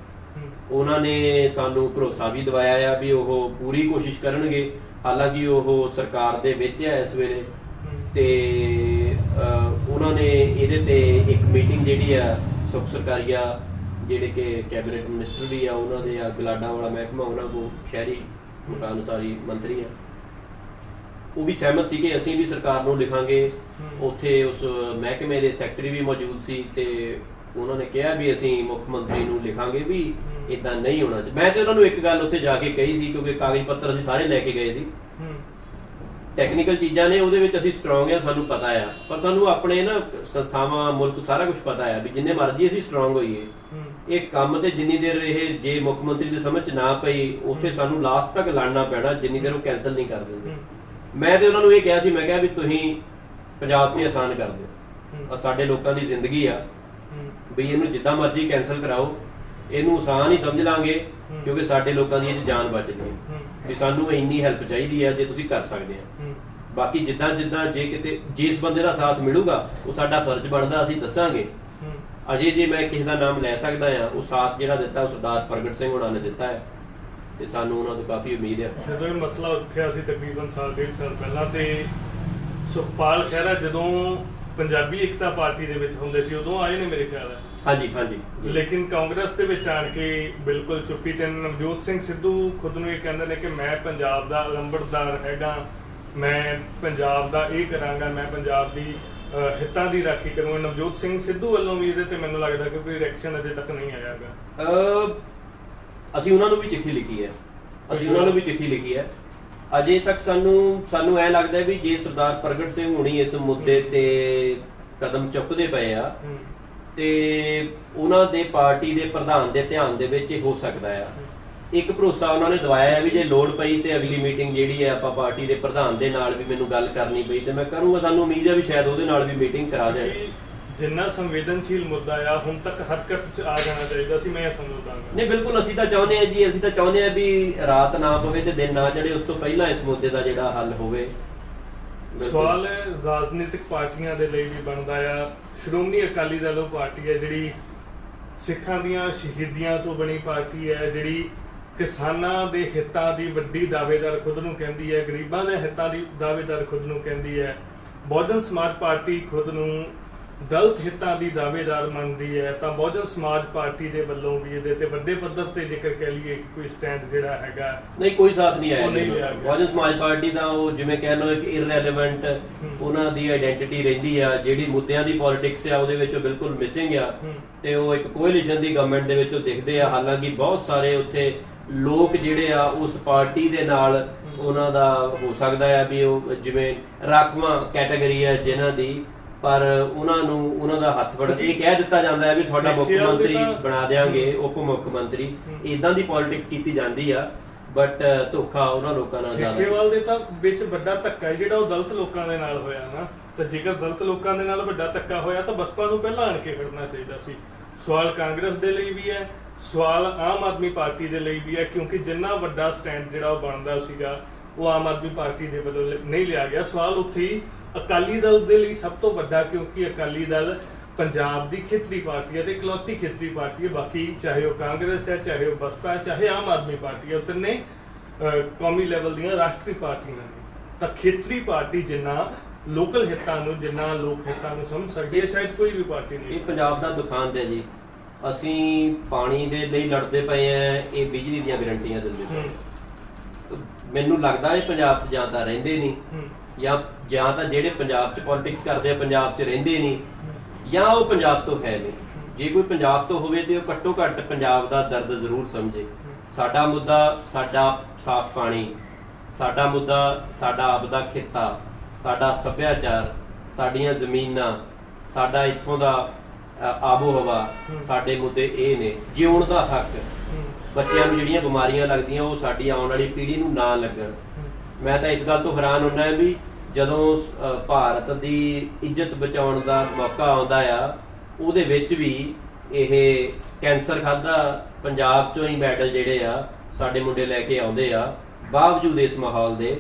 ਉਹਨਾਂ ਨੇ ਸਾਨੂੰ ਭਰੋਸਾ ਵੀ ਦਿਵਾਇਆ ਆ ਵੀ ਉਹ ਪੂਰੀ ਕੋਸ਼ਿਸ਼ ਕਰਨਗੇ। ਹਾਲਾਂਕਿ ਉਹ ਸਰਕਾਰ ਦੇ ਵਿੱਚ ਹੈ ਇਸ ਵੇਲੇ, ਤੇ ਉਹਨਾਂ ਨੇ ਇਹਦੇ ਤੇ ਇੱਕ ਮੀਟਿੰਗ ਜਿਹੜੀ ਆ ਸੁਖ ਸਰਕਾਰੀਆ, ਜਿਹੜੇ ਕਿ ਕੈਬਨਿਟ ਮਿਨਿਸਟਰ ਵੀ ਆ ਉਹਨਾਂ ਦੇ ਆ, ਗਲਾਡਾ ਵਾਲਾ ਮਹਿਕਮਾ ਉਹਨਾਂ ਕੋਲ ਸ਼ਹਿਰੀ ਮਕਾਨ ਉਸਾਰੀ ਮੰਤਰੀ ਆ, ਉਹ ਵੀ ਸਹਿਮਤ ਸੀ ਕਿ ਅਸੀਂ ਵੀ ਸਰਕਾਰ ਨੂੰ ਲਿਖਾਂਗੇ। ਉੱਥੇ ਉਸ ਮਹਿਕਮੇ ਦੇ ਸੈਕਟਰੀ ਵੀ ਮੌਜੂਦ ਸੀ ਤੇ ਉਹਨਾਂ ਨੇ ਕਿਹਾ ਵੀ ਅਸੀਂ ਮੁੱਖ ਮੰਤਰੀ ਨੂੰ ਲਿਖਾਂਗੇ ਵੀ ਇਦਾਂ ਨਹੀਂ ਹੋਣਾ। ਮੈਂ ਤੇ ਉਹਨਾਂ ਨੂੰ ਇੱਕ ਗੱਲ ਉੱਥੇ ਜਾ ਕੇ ਕਹੀ ਸੀ, ਕਿਉਂਕਿ ਕਾਗਜ਼ ਪੱਤਰ ਅਸੀਂ ਸਾਰੇ ਲੈ ਕੇ ਗਏ ਸੀ, ਟੈਕਨੀਕਲ ਚੀਜ਼ਾਂ ਨੇ ਉਹਦੇ ਵਿੱਚ ਅਸੀਂ ਸਟਰੋਂਗ ਆ, ਸਾਨੂੰ ਪਤਾ ਆ, ਪਰ ਸਾਨੂੰ ਆਪਣੇ ਨਾ ਸੰਸਥਾਵਾਂ, ਮੁਲਕ, ਸਾਰਾ ਕੁਝ ਪਤਾ ਆ ਵੀ ਜਿੰਨੇ ਮਰਜ਼ੀ ਅਸੀਂ ਸਟਰੋਂਗ ਹੋਈਏ, ਇਹ ਕੰਮ ਤੇ ਜਿੰਨੀ ਦੇਰ ਇਹ ਜੇ ਮੁੱਖ ਮੰਤਰੀ ਦੇ ਸਮਝ ਚ ਨਾ ਪਈ, ਉੱਥੇ ਸਾਨੂੰ ਲਾਸਟ ਤੱਕ ਲੜਨਾ ਪੈਣਾ ਜਿੰਨੀ ਦੇਰ ਉਹ ਕੈਂਸਲ ਨਹੀਂ ਕਰ ਦਿੰਦੇ। ਮੈਂ ਤੇ ਉਹਨਾਂ ਨੂੰ ਇਹ ਕਿਹਾ ਸੀ, ਮੈਂ ਕਿਹਾ ਵੀ ਤੁਸੀਂ ਪੰਜਾਬ ਤੇ ਆਸਾਨ ਕਰ ਦਿਓ, ਸਾਡੇ ਲੋਕਾਂ ਦੀ ਜ਼ਿੰਦਗੀ ਆ, ਵੀ ਇਹਨੂੰ ਜਿੱਦਾਂ ਮਰਜ਼ੀ ਕੈਂਸਲ ਕਰਾਓ, ਇਹਨੂੰ ਆਸਾਨ ਹੀ ਸਮਝ ਲਾਂਗੇ, ਕਿਉਂਕਿ ਸਾਡੇ ਲੋਕਾਂ ਦੀ ਇਹ ਜਾਨ ਬਚਦੀ ਹੈ, ਵੀ ਸਾਨੂੰ ਇੰਨੀ ਹੈਲਪ ਚਾਹੀਦੀ ਹੈ ਜੇ ਤੁਸੀਂ ਕਰ ਸਕਦੇ ਆ। ਬਾਕੀ ਜਿੱਦਾਂ ਜੇ ਕਿਤੇ ਜਿਸ ਬੰਦੇ ਦਾ ਸਾਥ ਮਿਲੂਗਾ ਉਹ ਸਾਡਾ ਫਰਜ਼ ਬਣਦਾ, ਅਸੀਂ ਦੱਸਾਂਗੇ। ਅਜੇ ਜੇ ਮੈਂ ਕਿਸੇ ਦਾ ਨਾਮ ਲੈ ਸਕਦਾ ਆ, ਉਹ ਸਾਥ ਜਿਹੜਾ ਦਿੱਤਾ ਉਹ ਸਰਦਾਰ ਪ੍ਰਗਟ ਸਿੰਘ ਹੋਣਾ ਨੇ ਦਿੱਤਾ ਹੈ, ਤੇ ਸਾਨੂੰ ਉਹਨਾਂ ਤੋਂ ਕਾਫੀ ਉਮੀਦ ਹੈ। ਜਦੋਂ ਇਹ ਮਸਲਾ ਉੱਠਿਆ ਸੀ ਤਕਰੀਬਨ ਸਾਲ ਡੇਢ ਸਾਲ ਪਹਿਲਾਂ, ਤੇ ਸੁਖਪਾਲ ਖਹਿਰਾ ਜਦੋਂ ਪੰਜਾਬੀ ਏਕਤਾ ਪਾਰਟੀ ਦੇ ਵਿੱਚ ਹੁੰਦੇ ਸੀ, ਉਦੋਂ ਆਏ ਨੇ ਮੇਰੇ ਖਿਆਲ ਹੈ। ਹਾਂਜੀ। ਲੇਕਿਨ ਕਾਂਗਰਸ ਦੇ ਵਿੱਚ ਆਣ ਕੇ ਬਿਲਕੁਲ ਚੁੱਪੀ। ਤੇ ਨਵਜੋਤ ਸਿੰਘ ਸਿੱਧੂ ਖੁਦ ਨੂੰ ਇਹ ਕਹਿੰਦੇ ਨੇ ਕਿ ਮੈਂ ਪੰਜਾਬ ਦਾ ਲੰਬੜਦਾਰ ਹੈਗਾ, ਮੈਂ ਪੰਜਾਬ ਦਾ ਇਹ ਕਰਾਂਗਾ, ਮੈਂ ਪੰਜਾਬ ਦੀ ਹਿੱਤਾਂ ਦੀ ਰਾਖੀ ਕਰੂੰਗਾ। ਨਵਜੋਤ ਸਿੰਘ ਸਿੱਧੂ ਵੱਲੋਂ ਵੀ ਇਹਦੇ ਤੇ ਮੈਨੂੰ ਲੱਗਦਾ ਕਿ ਕੋਈ ਰਿਐਕਸ਼ਨ ਅਜੇ ਤੱਕ ਨਹੀਂ ਆਇਆਗਾ। ਅਸੀਂ ਉਹਨਾਂ ਨੂੰ ਵੀ ਚਿੱਠੀ ਲਿਖੀ ਹੈ, ਅਜੇ ਤੱਕ ਸਾਨੂੰ ਐ ਲੱਗਦਾ ਵੀ ਜੇ ਸਰਦਾਰ ਪ੍ਰਗਟ ਸਿੰਘ ਹੁਣੀ ਇਸ ਮੁੱਦੇ ਤੇ ਕਦਮ ਚੁੱਕਦੇ ਪਏ ਆ, ਤੇ ਉਹਨਾਂ ਦੇ ਪਾਰਟੀ ਦੇ ਪ੍ਰਧਾਨ ਦੇ ਧਿਆਨ ਦੇ ਵਿੱਚ ਇਹ ਹੋ ਸਕਦਾ ਆ। ਇੱਕ ਭਰੋਸਾ ਉਹਨਾਂ ਨੇ ਦਵਾਇਆ ਹੈ ਵੀ ਜੇ ਲੋੜ ਪਈ ਤੇ ਅਗਲੀ ਮੀਟਿੰਗ ਜਿਹੜੀ ਹੈ ਆਪਾਂ ਪਾਰਟੀ ਦੇ ਪ੍ਰਧਾਨ ਦੇ ਨਾਲ ਵੀ ਮੈਨੂੰ ਗੱਲ ਕਰਨੀ ਪਈ ਤੇ ਮੈਂ ਕਰੂੰਗਾ। ਸਾਨੂੰ ਉਮੀਦ ਹੈ ਵੀ ਸ਼ਾਇਦ ਉਹਦੇ ਨਾਲ ਵੀ ਮੀਟਿੰਗ ਕਰਾ ਦੇਣ। ਜਿੰਨਾ ਸੰਵੇਦਨਸ਼ੀਲ ਮੁੱਦਾ ਆ, ਹੁਣ ਤੱਕ ਹਰਕਤ ਚ ਆ ਜਾਣਾ ਚਾਹੀਦਾ ਸੀ, ਮੈਂ ਸਮਝਦਾ। ਨਹੀਂ, ਬਿਲਕੁਲ ਅਸੀਂ ਤਾਂ ਚਾਹੁੰਦੇ ਹਾਂ ਜੀ, ਅਸੀਂ ਤਾਂ ਚਾਹੁੰਦੇ ਹਾਂ ਵੀ ਰਾਤ ਨਾ ਪਵੇ ਤੇ ਦਿਨ ਨਾ ਚੜੇ, ਉਸ ਤੋਂ ਪਹਿਲਾਂ ਇਸ ਮੁੱਦੇ ਦਾ ਜਿਹੜਾ ਹੱਲ ਹੋਵੇ। ਸਵਾਲ ਰਾਜਨੀਤਿਕ ਪਾਰਟੀਆਂ ਦੇ ਲਈ ਵੀ ਬਣਦਾ ਆ। ਸ਼੍ਰੋਮਣੀ ਅਕਾਲੀ ਦਲ ਉਹ ਪਾਰਟੀ ਹੈ ਜਿਹੜੀ ਸਿੱਖਾਂ ਦੀਆਂ ਸ਼ਹੀਦੀਆਂ ਤੋਂ ਬਣੀ ਪਾਰਟੀ ਹੈ, ਜਿਹੜੀ ਕਿਸਾਨਾਂ ਦੇ ਹਿੱਤਾਂ ਦੀ ਵੱਡੀ ਦਾਅਵੇਦਾਰ ਖੁਦ ਨੂੰ ਕਹਿੰਦੀ ਹੈ, ਗਰੀਬਾਂ ਦੇ ਹਿੱਤਾਂ ਦੀ ਦਾਅਵੇਦਾਰ ਖੁਦ ਨੂੰ ਕਹਿੰਦੀ ਹੈ, ਬਹੁਜਨ ਸਮਾਜ ਪਾਰਟੀ ਖੁਦ ਨੂੰ ਦਲਿਤ ਹਿੱਤਾਂ ਦੀ ਦਾਅਵੇਦਾਰ ਮੰਨਦੀ ਹੈ, ਤਾਂ ਬਹੁਜਨ ਸਮਾਜ ਪਾਰਟੀ ਦੇ ਵੱਲੋਂ ਵੀ ਇਹਦੇ ਤੇ ਵੱਡੇ ਪੱਧਰ ਤੇ ਜੇਕਰ ਕਹਿ ਲਈਏ ਕਿ ਕੋਈ ਸਟੈਂਡ ਜਿਹੜਾ ਹੈਗਾ ਨਹੀਂ, ਕੋਈ ਸਾਥ ਨਹੀਂ ਉਹ ਨਹੀਂ ਆਇਆ ਲਿਆ ਗਿਆ। ਬਹੁਜਨ ਸਮਾਜ ਪਾਰਟੀ ਦਾ ਉਹ ਜਿਵੇਂ ਕਹਿ ਲਓ ਇੱਕ ਇਰਰੈਲੇਵੈਂਟ ਉਹਨਾਂ ਦੀ ਆਇਡੈਂਟੀਟੀ ਰਹਿੰਦੀ ਆ, ਜਿਹੜੀ ਮੁੱਦਿਆਂ ਦੀ ਪੋਲਿਟਿਕਸ ਆ ਉਹਦੇ ਵਿੱਚ ਉਹ ਬਿਲਕੁਲ ਮਿਸਿੰਗ ਆ, ਤੇ ਉਹ ਇੱਕ ਕੋਐਲੀਸ਼ਨ ਦੀ ਗਵਰਨਮੈਂਟ ਦੇ ਵਿੱਚ ਉਹ ਦਿਖਦੇ ਆ। ਹਾਲਾਂਕਿ ਬਹੁਤ ਸਾਰੇ ਉੱਥੇ ਲੋਕ ਜਿਹੜੇ ਆ ਉਸ ਪਾਰਟੀ ਦੇ ਨਾਲ ਉਹਨਾਂ ਦਾ ਹੋ ਸਕਦਾ ਆ ਵੀ ਉਹ ਜਿਵੇਂ ਰਾਖਵਾਂ ਕੈਟਾਗਰੀ ਆ ਜਿਨ੍ਹਾਂ ਦੀ, ਪਰ ਉਹਨਾਂ ਨੂੰ ਉਹਨਾਂ ਦਾ ਹੱਥ ਫੜ ਇਹ ਕਹਿ ਦਿੱਤਾ ਜਾਂਦਾ ਹੈ ਵੀ ਤੁਹਾਡਾ ਮੁੱਖ ਮੰਤਰੀ ਬਣਾ ਦੇਾਂਗੇ, ਉਪ ਮੁੱਖ ਮੰਤਰੀ, ਇਦਾਂ ਦੀ ਪੋਲਿਟਿਕਸ ਕੀਤੀ ਜਾਂਦੀ ਆ। ਬਟ ਧੋਖਾ ਉਹਨਾਂ ਲੋਕਾਂ ਨਾਲ ਜ਼ਿਆਦਾ। ਸਿੱਖੇਵਾਲ ਦੇ ਤਾਂ ਵਿੱਚ ਵੱਡਾ ਧੱਕਾ ਹੈ ਜਿਹੜਾ ਉਹ ਦਲਿਤ ਲੋਕਾਂ ਦੇ ਨਾਲ ਹੋਇਆ ਨਾ, ਤਾਂ ਜੇਕਰ ਦਲਿਤ ਲੋਕਾਂ ਦੇ ਨਾਲ ਵੱਡਾ ਧੱਕਾ ਹੋਇਆ ਤਾਂ ਬਸਪਾ ਨੂੰ ਪਹਿਲਾਂ ਆਣ ਕੇ ਖੜਨਾ ਚਾਹੀਦਾ ਸੀ। ਸਵਾਲ ਕਾਂਗਰਸ ਦੇ ਲਈ ਵੀ ਹੈ, ਸਵਾਲ ਆਮ ਆਦਮੀ ਪਾਰਟੀ ਦੇ ਲਈ ਵੀ ਹੈ, ਕਿਉਂਕਿ ਜਿੰਨਾ ਵੱਡਾ ਸਟੈਂਡ ਜਿਹੜਾ ਉਹ ਬਣਦਾ ਸੀਗਾ ਉਹ ਆਮ ਆਦਮੀ ਪਾਰਟੀ ਦੇ ਵੱਲੋਂ ਨਹੀਂ ਲਿਆ ਗਿਆ। ਸਵਾਲ ਉੱਥੇ ਹੀ ਅਕਾਲੀ ਦਲ ਦੇ ਲਈ ਸਭ ਤੋਂ ਵੱਡਾ, ਕਿਉਂਕਿ ਅਕਾਲੀ ਦਲ ਪੰਜਾਬ ਦੀ ਖੇਤਰੀ ਪਾਰਟੀ ਹੈ ਤੇ ਇਕਲੌਤੀ ਖੇਤਰੀ ਪਾਰਟੀ ਹੈ। ਬਾਕੀ ਚਾਹੇ ਉਹ ਕਾਂਗਰਸ ਹੈ, ਚਾਹੇ ਉਹ ਬਸਪਾ ਹੈ, ਚਾਹੇ ਆਮ ਆਦਮੀ ਪਾਰਟੀ ਹੈ, ਉਹ ਤਿੰਨੇ ਕੌਮੀ ਲੈਵਲ ਦੀਆਂ ਰਾਸ਼ਟਰੀ ਪਾਰਟੀਆਂ ਨੇ। ਤਾਂ ਖੇਤਰੀ ਪਾਰਟੀ ਜਿੰਨਾ ਲੋਕਲ ਹਿੱਤਾਂ ਨੂੰ, ਜਿੰਨਾ ਲੋਕ ਹਿੱਤਾਂ ਨੂੰ ਸਮਝ ਸਕਦੀ ਹੈ, ਸ਼ਾਇਦ ਕੋਈ ਵੀ ਪਾਰਟੀ ਨਹੀਂ। ਇਹ ਪੰਜਾਬ ਦਾ ਦੁਖਾਂਤ ਹੈ ਜੀ। ਅਸੀਂ ਪਾਣੀ ਦੇ ਲਈ ਲੜਦੇ ਪਏ ਆ, ਇਹ ਬਿਜਲੀ ਦੀਆਂ ਗਰੰਟੀਆਂ ਦਿੰਦੇ ਪਏ। ਮੈਨੂੰ ਲੱਗਦਾ ਇਹ ਪੰਜਾਬ 'ਚ ਜਾਂ ਤਾਂ ਰਹਿੰਦੇ ਨਹੀਂ, ਜਾਂ ਤਾਂ ਜਿਹੜੇ ਪੰਜਾਬ 'ਚ ਪੋਲਿਟਿਕਸ ਕਰਦੇ ਆ ਪੰਜਾਬ 'ਚ ਰਹਿੰਦੇ ਨਹੀਂ, ਜਾਂ ਉਹ ਪੰਜਾਬ ਤੋਂ ਹੈ ਨਹੀਂ। ਜੇ ਕੋਈ ਪੰਜਾਬ ਤੋਂ ਹੋਵੇ ਤੇ ਉਹ ਘੱਟੋ ਘੱਟ ਪੰਜਾਬ ਦਾ ਦਰਦ ਜ਼ਰੂਰ ਸਮਝੇ। ਸਾਡਾ ਮੁੱਦਾ ਸਾਡਾ ਸਾਫ਼ ਪਾਣੀ, ਸਾਡਾ ਮੁੱਦਾ ਸਾਡਾ ਆਪਦਾ ਖੇਤਾ, ਸਾਡਾ ਸੱਭਿਆਚਾਰ, ਸਾਡੀਆਂ ਜ਼ਮੀਨਾਂ, ਸਾਡਾ ਇੱਥੋਂ ਦਾ ਆਬੋ ਹਵਾ, ਸਾਡੇ ਮੁੱਦੇ ਇਹ ਨੇ। ਜਿਉਣ ਦਾ ਹੱਕ, ਬੱਚਿਆਂ ਨੂੰ ਜਿਹੜੀਆਂ ਬਿਮਾਰੀਆਂ ਲੱਗਦੀਆਂ ਉਹ ਸਾਡੀ ਆਉਣ ਵਾਲੀ ਪੀੜ੍ਹੀ ਨੂੰ ਨਾ ਲੱਗਣ। ਮੈਂ ਤਾਂ ਇਸ ਗੱਲ ਤੋਂ ਹੈਰਾਨ ਹੁੰਦਾ ਵੀ ਜਦੋਂ ਭਾਰਤ ਦੀ ਇੱਜ਼ਤ ਬਚਾਉਣ ਦਾ ਮੌਕਾ ਆਉਂਦਾ ਆ, ਉਹਦੇ ਵਿੱਚ ਵੀ ਇਹ ਕੈਂਸਰ ਖਾਦਾ ਪੰਜਾਬ ਚੋਂ ਹੀ ਮੈਡਲ ਜਿਹੜੇ ਆ ਸਾਡੇ ਮੁੰਡੇ ਲੈ ਕੇ ਆਉਂਦੇ ਆ, ਬਾਵਜੂਦ ਇਸ ਮਾਹੌਲ ਦੇ।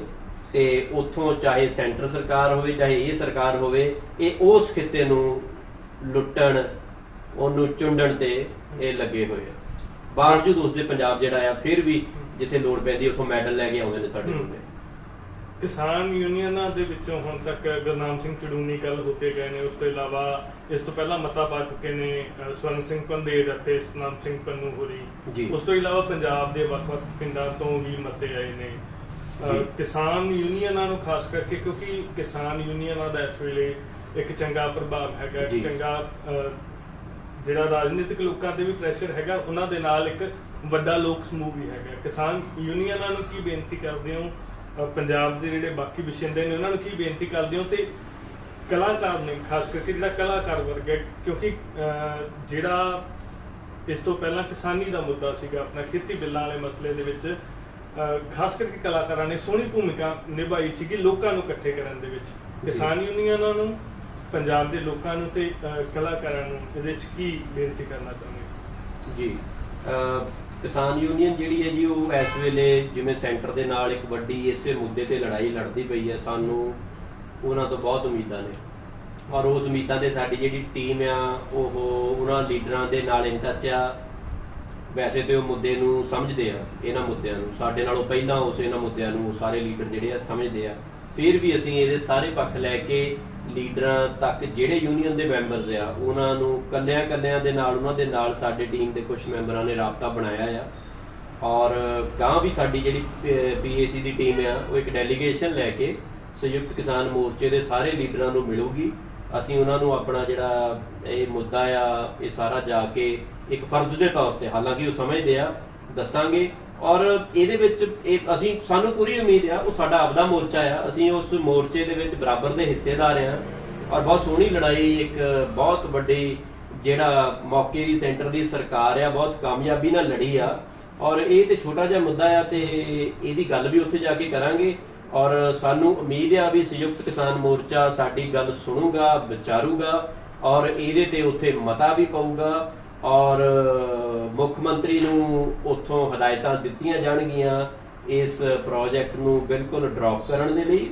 ਤੇ ਉੱਥੋਂ ਚਾਹੇ ਸੈਂਟਰ ਸਰਕਾਰ ਹੋਵੇ, ਚਾਹੇ ਇਹ ਸਰਕਾਰ ਹੋਵੇ, ਇਹ ਉਸ ਖਿੱਤੇ ਨੂੰ ਲੁੱਟਣ, ਉਹਨੂੰ ਚੁੰਡਣ ਤੇ ਇਹ ਲੱਗੇ ਹੋਏ ਆ। ਬਾਵਜੂਦ ਉਸਦੇ ਪੰਜਾਬ ਜਿਹੜਾ ਆ ਫਿਰ ਵੀ ਜਿੱਥੇ ਲੋੜ ਪੈਂਦੀ ਉੱਥੋਂ ਮੈਡਲ ਲੈ ਕੇ ਆਉਂਦੇ ਨੇ ਸਾਡੇ ਮੁੰਡੇ। ਕਿਸਾਨ ਯੂਨੀਅਨਾਂ ਦੇ ਵਿੱਚੋਂ ਹੁਣ ਤੱਕ ਗੁਰਨਾਮ ਸਿੰਘ ਚੜੂਨੀ ਕੱਲ ਹੋ ਕੇ ਗਏ ਨੇ, ਉਸ ਤੋਂ ਇਲਾਵਾ ਇਸ ਤੋਂ ਪਹਿਲਾਂ ਮਤਾ ਪਾ ਚੁੱਕੇ ਨੇ ਸਵਰਨ ਸਿੰਘ ਪੰਧੇਰ ਅਤੇ ਸਤਨਾਮ ਸਿੰਘ ਪੰਨੂ ਹੋਰੀ। ਉਸ ਤੋਂ ਇਲਾਵਾ ਪੰਜਾਬ ਦੇ ਵੱਖ-ਵੱਖ ਪਿੰਡਾਂ ਤੋਂ ਵੀ ਮਤੇ ਆਏ ਨੇ ਕਿਸਾਨ ਯੂਨੀਅਨਾਂ ਨੂੰ, ਖਾਸ ਕਰਕੇ ਕਿਉਂਕਿ ਕਿਸਾਨ ਯੂਨੀਅਨਾਂ ਦਾ ਇਸ ਵੇਲੇ ਇੱਕ ਚੰਗਾ ਪ੍ਰਭਾਵ ਹੈਗਾ, ਚੰਗਾ ਜਿਹੜਾ ਰਾਜਨੀਤਿਕ ਲੋਕਾਂ ਤੇ ਵੀ ਪ੍ਰੈਸ਼ਰ ਹੈਗਾ, ਉਹਨਾਂ ਦੇ ਨਾਲ ਇੱਕ ਵੱਡਾ ਲੋਕ ਸਮੂਹ ਵੀ ਹੈਗਾ। ਕਿਸਾਨ ਯੂਨੀਅਨਾਂ ਨੂੰ ਕੀ ਬੇਨਤੀ ਕਰਦੇ ਹੋ, ਪੰਜਾਬ ਦੇ ਜਿਹੜੇ ਬਾਕੀ ਵਸਿੰਦੇ ਨੇ ਉਹਨਾਂ ਨੂੰ ਕੀ ਬੇਨਤੀ ਕਰਦੇ ਹੋ, ਤੇ ਕਲਾਕਾਰ ਨੇ ਖਾਸ ਕਰਕੇ ਜਿਹੜਾ ਕਲਾਕਾਰ ਵਰਗ ਹੈ, ਕਿਉਂਕਿ ਜਿਹੜਾ ਇਸ ਤੋਂ ਪਹਿਲਾਂ ਕਿਸਾਨੀ ਦਾ ਮੁੱਦਾ ਸੀਗਾ, ਆਪਣਾ ਖੇਤੀ ਬਿੱਲਾਂ ਵਾਲੇ ਮਸਲੇ ਦੇ ਵਿੱਚ ਖਾਸ ਕਰਕੇ ਕਲਾਕਾਰਾਂ ਨੇ ਸੋਹਣੀ ਭੂਮਿਕਾ ਨਿਭਾਈ ਸੀਗੀ ਲੋਕਾਂ ਨੂੰ ਇਕੱਠੇ ਕਰਨ ਦੇ ਵਿੱਚ। ਕਿਸਾਨ ਯੂਨੀਅਨਾਂ ਨੂੰ, ਪੰਜਾਬ ਦੇ ਲੋਕਾਂ ਨੂੰ ਤੇ ਕਲਾਕਾਰਾਂ ਨੂੰ ਇਹਦੇ ਵਿੱਚ ਕੀ ਬੇਨਤੀ ਕਰਨਾ ਚਾਹੁੰਦੇ ਜੀ? ਕਿਸਾਨ ਯੂਨੀਅਨ ਜਿਹੜੀ ਹੈ ਜੀ, ਉਹ ਇਸ ਵੇਲੇ ਜਿਵੇਂ ਸੈਂਟਰ ਦੇ ਨਾਲ ਇੱਕ ਵੱਡੀ ਇਸੇ ਮੁੱਦੇ ਤੇ ਲੜਾਈ ਲੜਦੀ ਪਈ ਹੈ। ਸਾਨੂੰ ਉਹਨਾਂ ਤੋਂ ਬਹੁਤ ਉਮੀਦਾਂ ਨੇ, ਔਰ ਉਸ ਉਮੀਦਾਂ ਤੇ ਸਾਡੀ ਜਿਹੜੀ ਟੀਮ ਆ ਉਹ ਉਹਨਾਂ ਲੀਡਰਾਂ ਦੇ ਨਾਲ ਇਨ ਟੱਚ ਆ। ਵੈਸੇ ਤੇ ਉਹ ਮੁੱਦੇ ਨੂੰ ਸਮਝਦੇ ਆ, ਇਹਨਾਂ ਮੁੱਦਿਆਂ ਨੂੰ ਸਾਡੇ ਨਾਲੋਂ ਪਹਿਲਾਂ ਉਸ ਇਹਨਾਂ ਮੁੱਦਿਆਂ ਨੂੰ ਸਾਰੇ ਲੀਡਰ ਜਿਹੜੇ ਆ ਸਮਝਦੇ ਆ। ਫਿਰ ਵੀ ਅਸੀਂ ਇਹਦੇ ਸਾਰੇ ਪੱਖ ਲੈ ਕੇ ਲੀਡਰਾਂ ਤੱਕ ਜਿਹੜੇ ਯੂਨੀਅਨ ਦੇ ਮੈਂਬਰਸ ਆ ਉਹਨਾਂ ਨੂੰ ਕੱਲਿਆਂ ਦੇ ਨਾਲ, ਉਹਨਾਂ ਦੇ ਨਾਲ ਸਾਡੇ ਟੀਮ ਦੇ ਕੁਝ ਮੈਂਬਰਾਂ ਨੇ ਰਾਬਤਾ ਬਣਾਇਆ ਆ। ਔਰ ਗਾਂ ਵੀ ਸਾਡੀ ਜਿਹੜੀ PAC ਦੀ ਟੀਮ ਆ ਉਹ ਇੱਕ ਡੈਲੀਗੇਸ਼ਨ ਲੈ ਕੇ ਸੰਯੁਕਤ ਕਿਸਾਨ ਮੋਰਚੇ ਦੇ ਸਾਰੇ ਲੀਡਰਾਂ ਨੂੰ ਮਿਲੂਗੀ। ਅਸੀਂ ਉਹਨਾਂ ਨੂੰ ਆਪਣਾ ਜਿਹੜਾ ਇਹ ਮੁੱਦਾ ਆ ਇਹ ਸਾਰਾ ਜਾ ਕੇ ਇੱਕ ਫਰਜ਼ ਦੇ ਤੌਰ ਤੇ, ਹਾਲਾਂਕਿ ਉਹ ਸਮਝਦੇ ਆ, ਦੱਸਾਂਗੇ। ਔਰ ਇਹਦੇ ਵਿੱਚ ਸਾਨੂੰ ਪੂਰੀ ਉਮੀਦ ਆ, ਉਹ ਸਾਡਾ ਆਪਦਾ ਮੋਰਚਾ ਆ, ਅਸੀਂ ਉਸ ਮੋਰਚੇ ਦੇ ਵਿੱਚ ਬਰਾਬਰ ਦੇ ਹਿੱਸੇਦਾਰ ਆ। ਔਰ ਬਹੁਤ ਸੋਹਣੀ ਲੜਾਈ, ਇੱਕ ਬਹੁਤ ਵੱਡੀ ਜਿਹੜਾ ਮੌਕੇ ਦੀ ਸੈਂਟਰ ਦੀ ਸਰਕਾਰ ਆ ਬਹੁਤ ਕਾਮਯਾਬੀ ਨਾਲ ਲੜੀ ਆ। ਔਰ ਇਹ ਤੇ ਛੋਟਾ ਜਿਹਾ ਮੁੱਦਾ ਆ ਤੇ ਇਹਦੀ ਗੱਲ ਵੀ ਉੱਥੇ ਜਾ ਕੇ ਕਰਾਂਗੇ। ਔਰ ਸਾਨੂੰ ਉਮੀਦ ਆ ਵੀ ਸੰਯੁਕਤ ਕਿਸਾਨ ਮੋਰਚਾ ਸਾਡੀ ਗੱਲ ਸੁਣੂਗਾ, ਵਿਚਾਰੂਗਾ, ਔਰ ਇਹਦੇ ਤੇ ਉੱਥੇ ਮਤਾ ਵੀ ਪਊਗਾ। ਔਰ ਮੁੱਖ ਮੰਤਰੀ ਨੂੰ ਉੱਥੋਂ ਹਦਾਇਤਾਂ ਦਿੱਤੀਆਂ ਜਾਣਗੀਆਂ ਇਸ ਪ੍ਰੋਜੈਕਟ ਨੂੰ ਬਿਲਕੁਲ ਡ੍ਰੌਪ ਕਰਨ ਦੇ ਲਈ,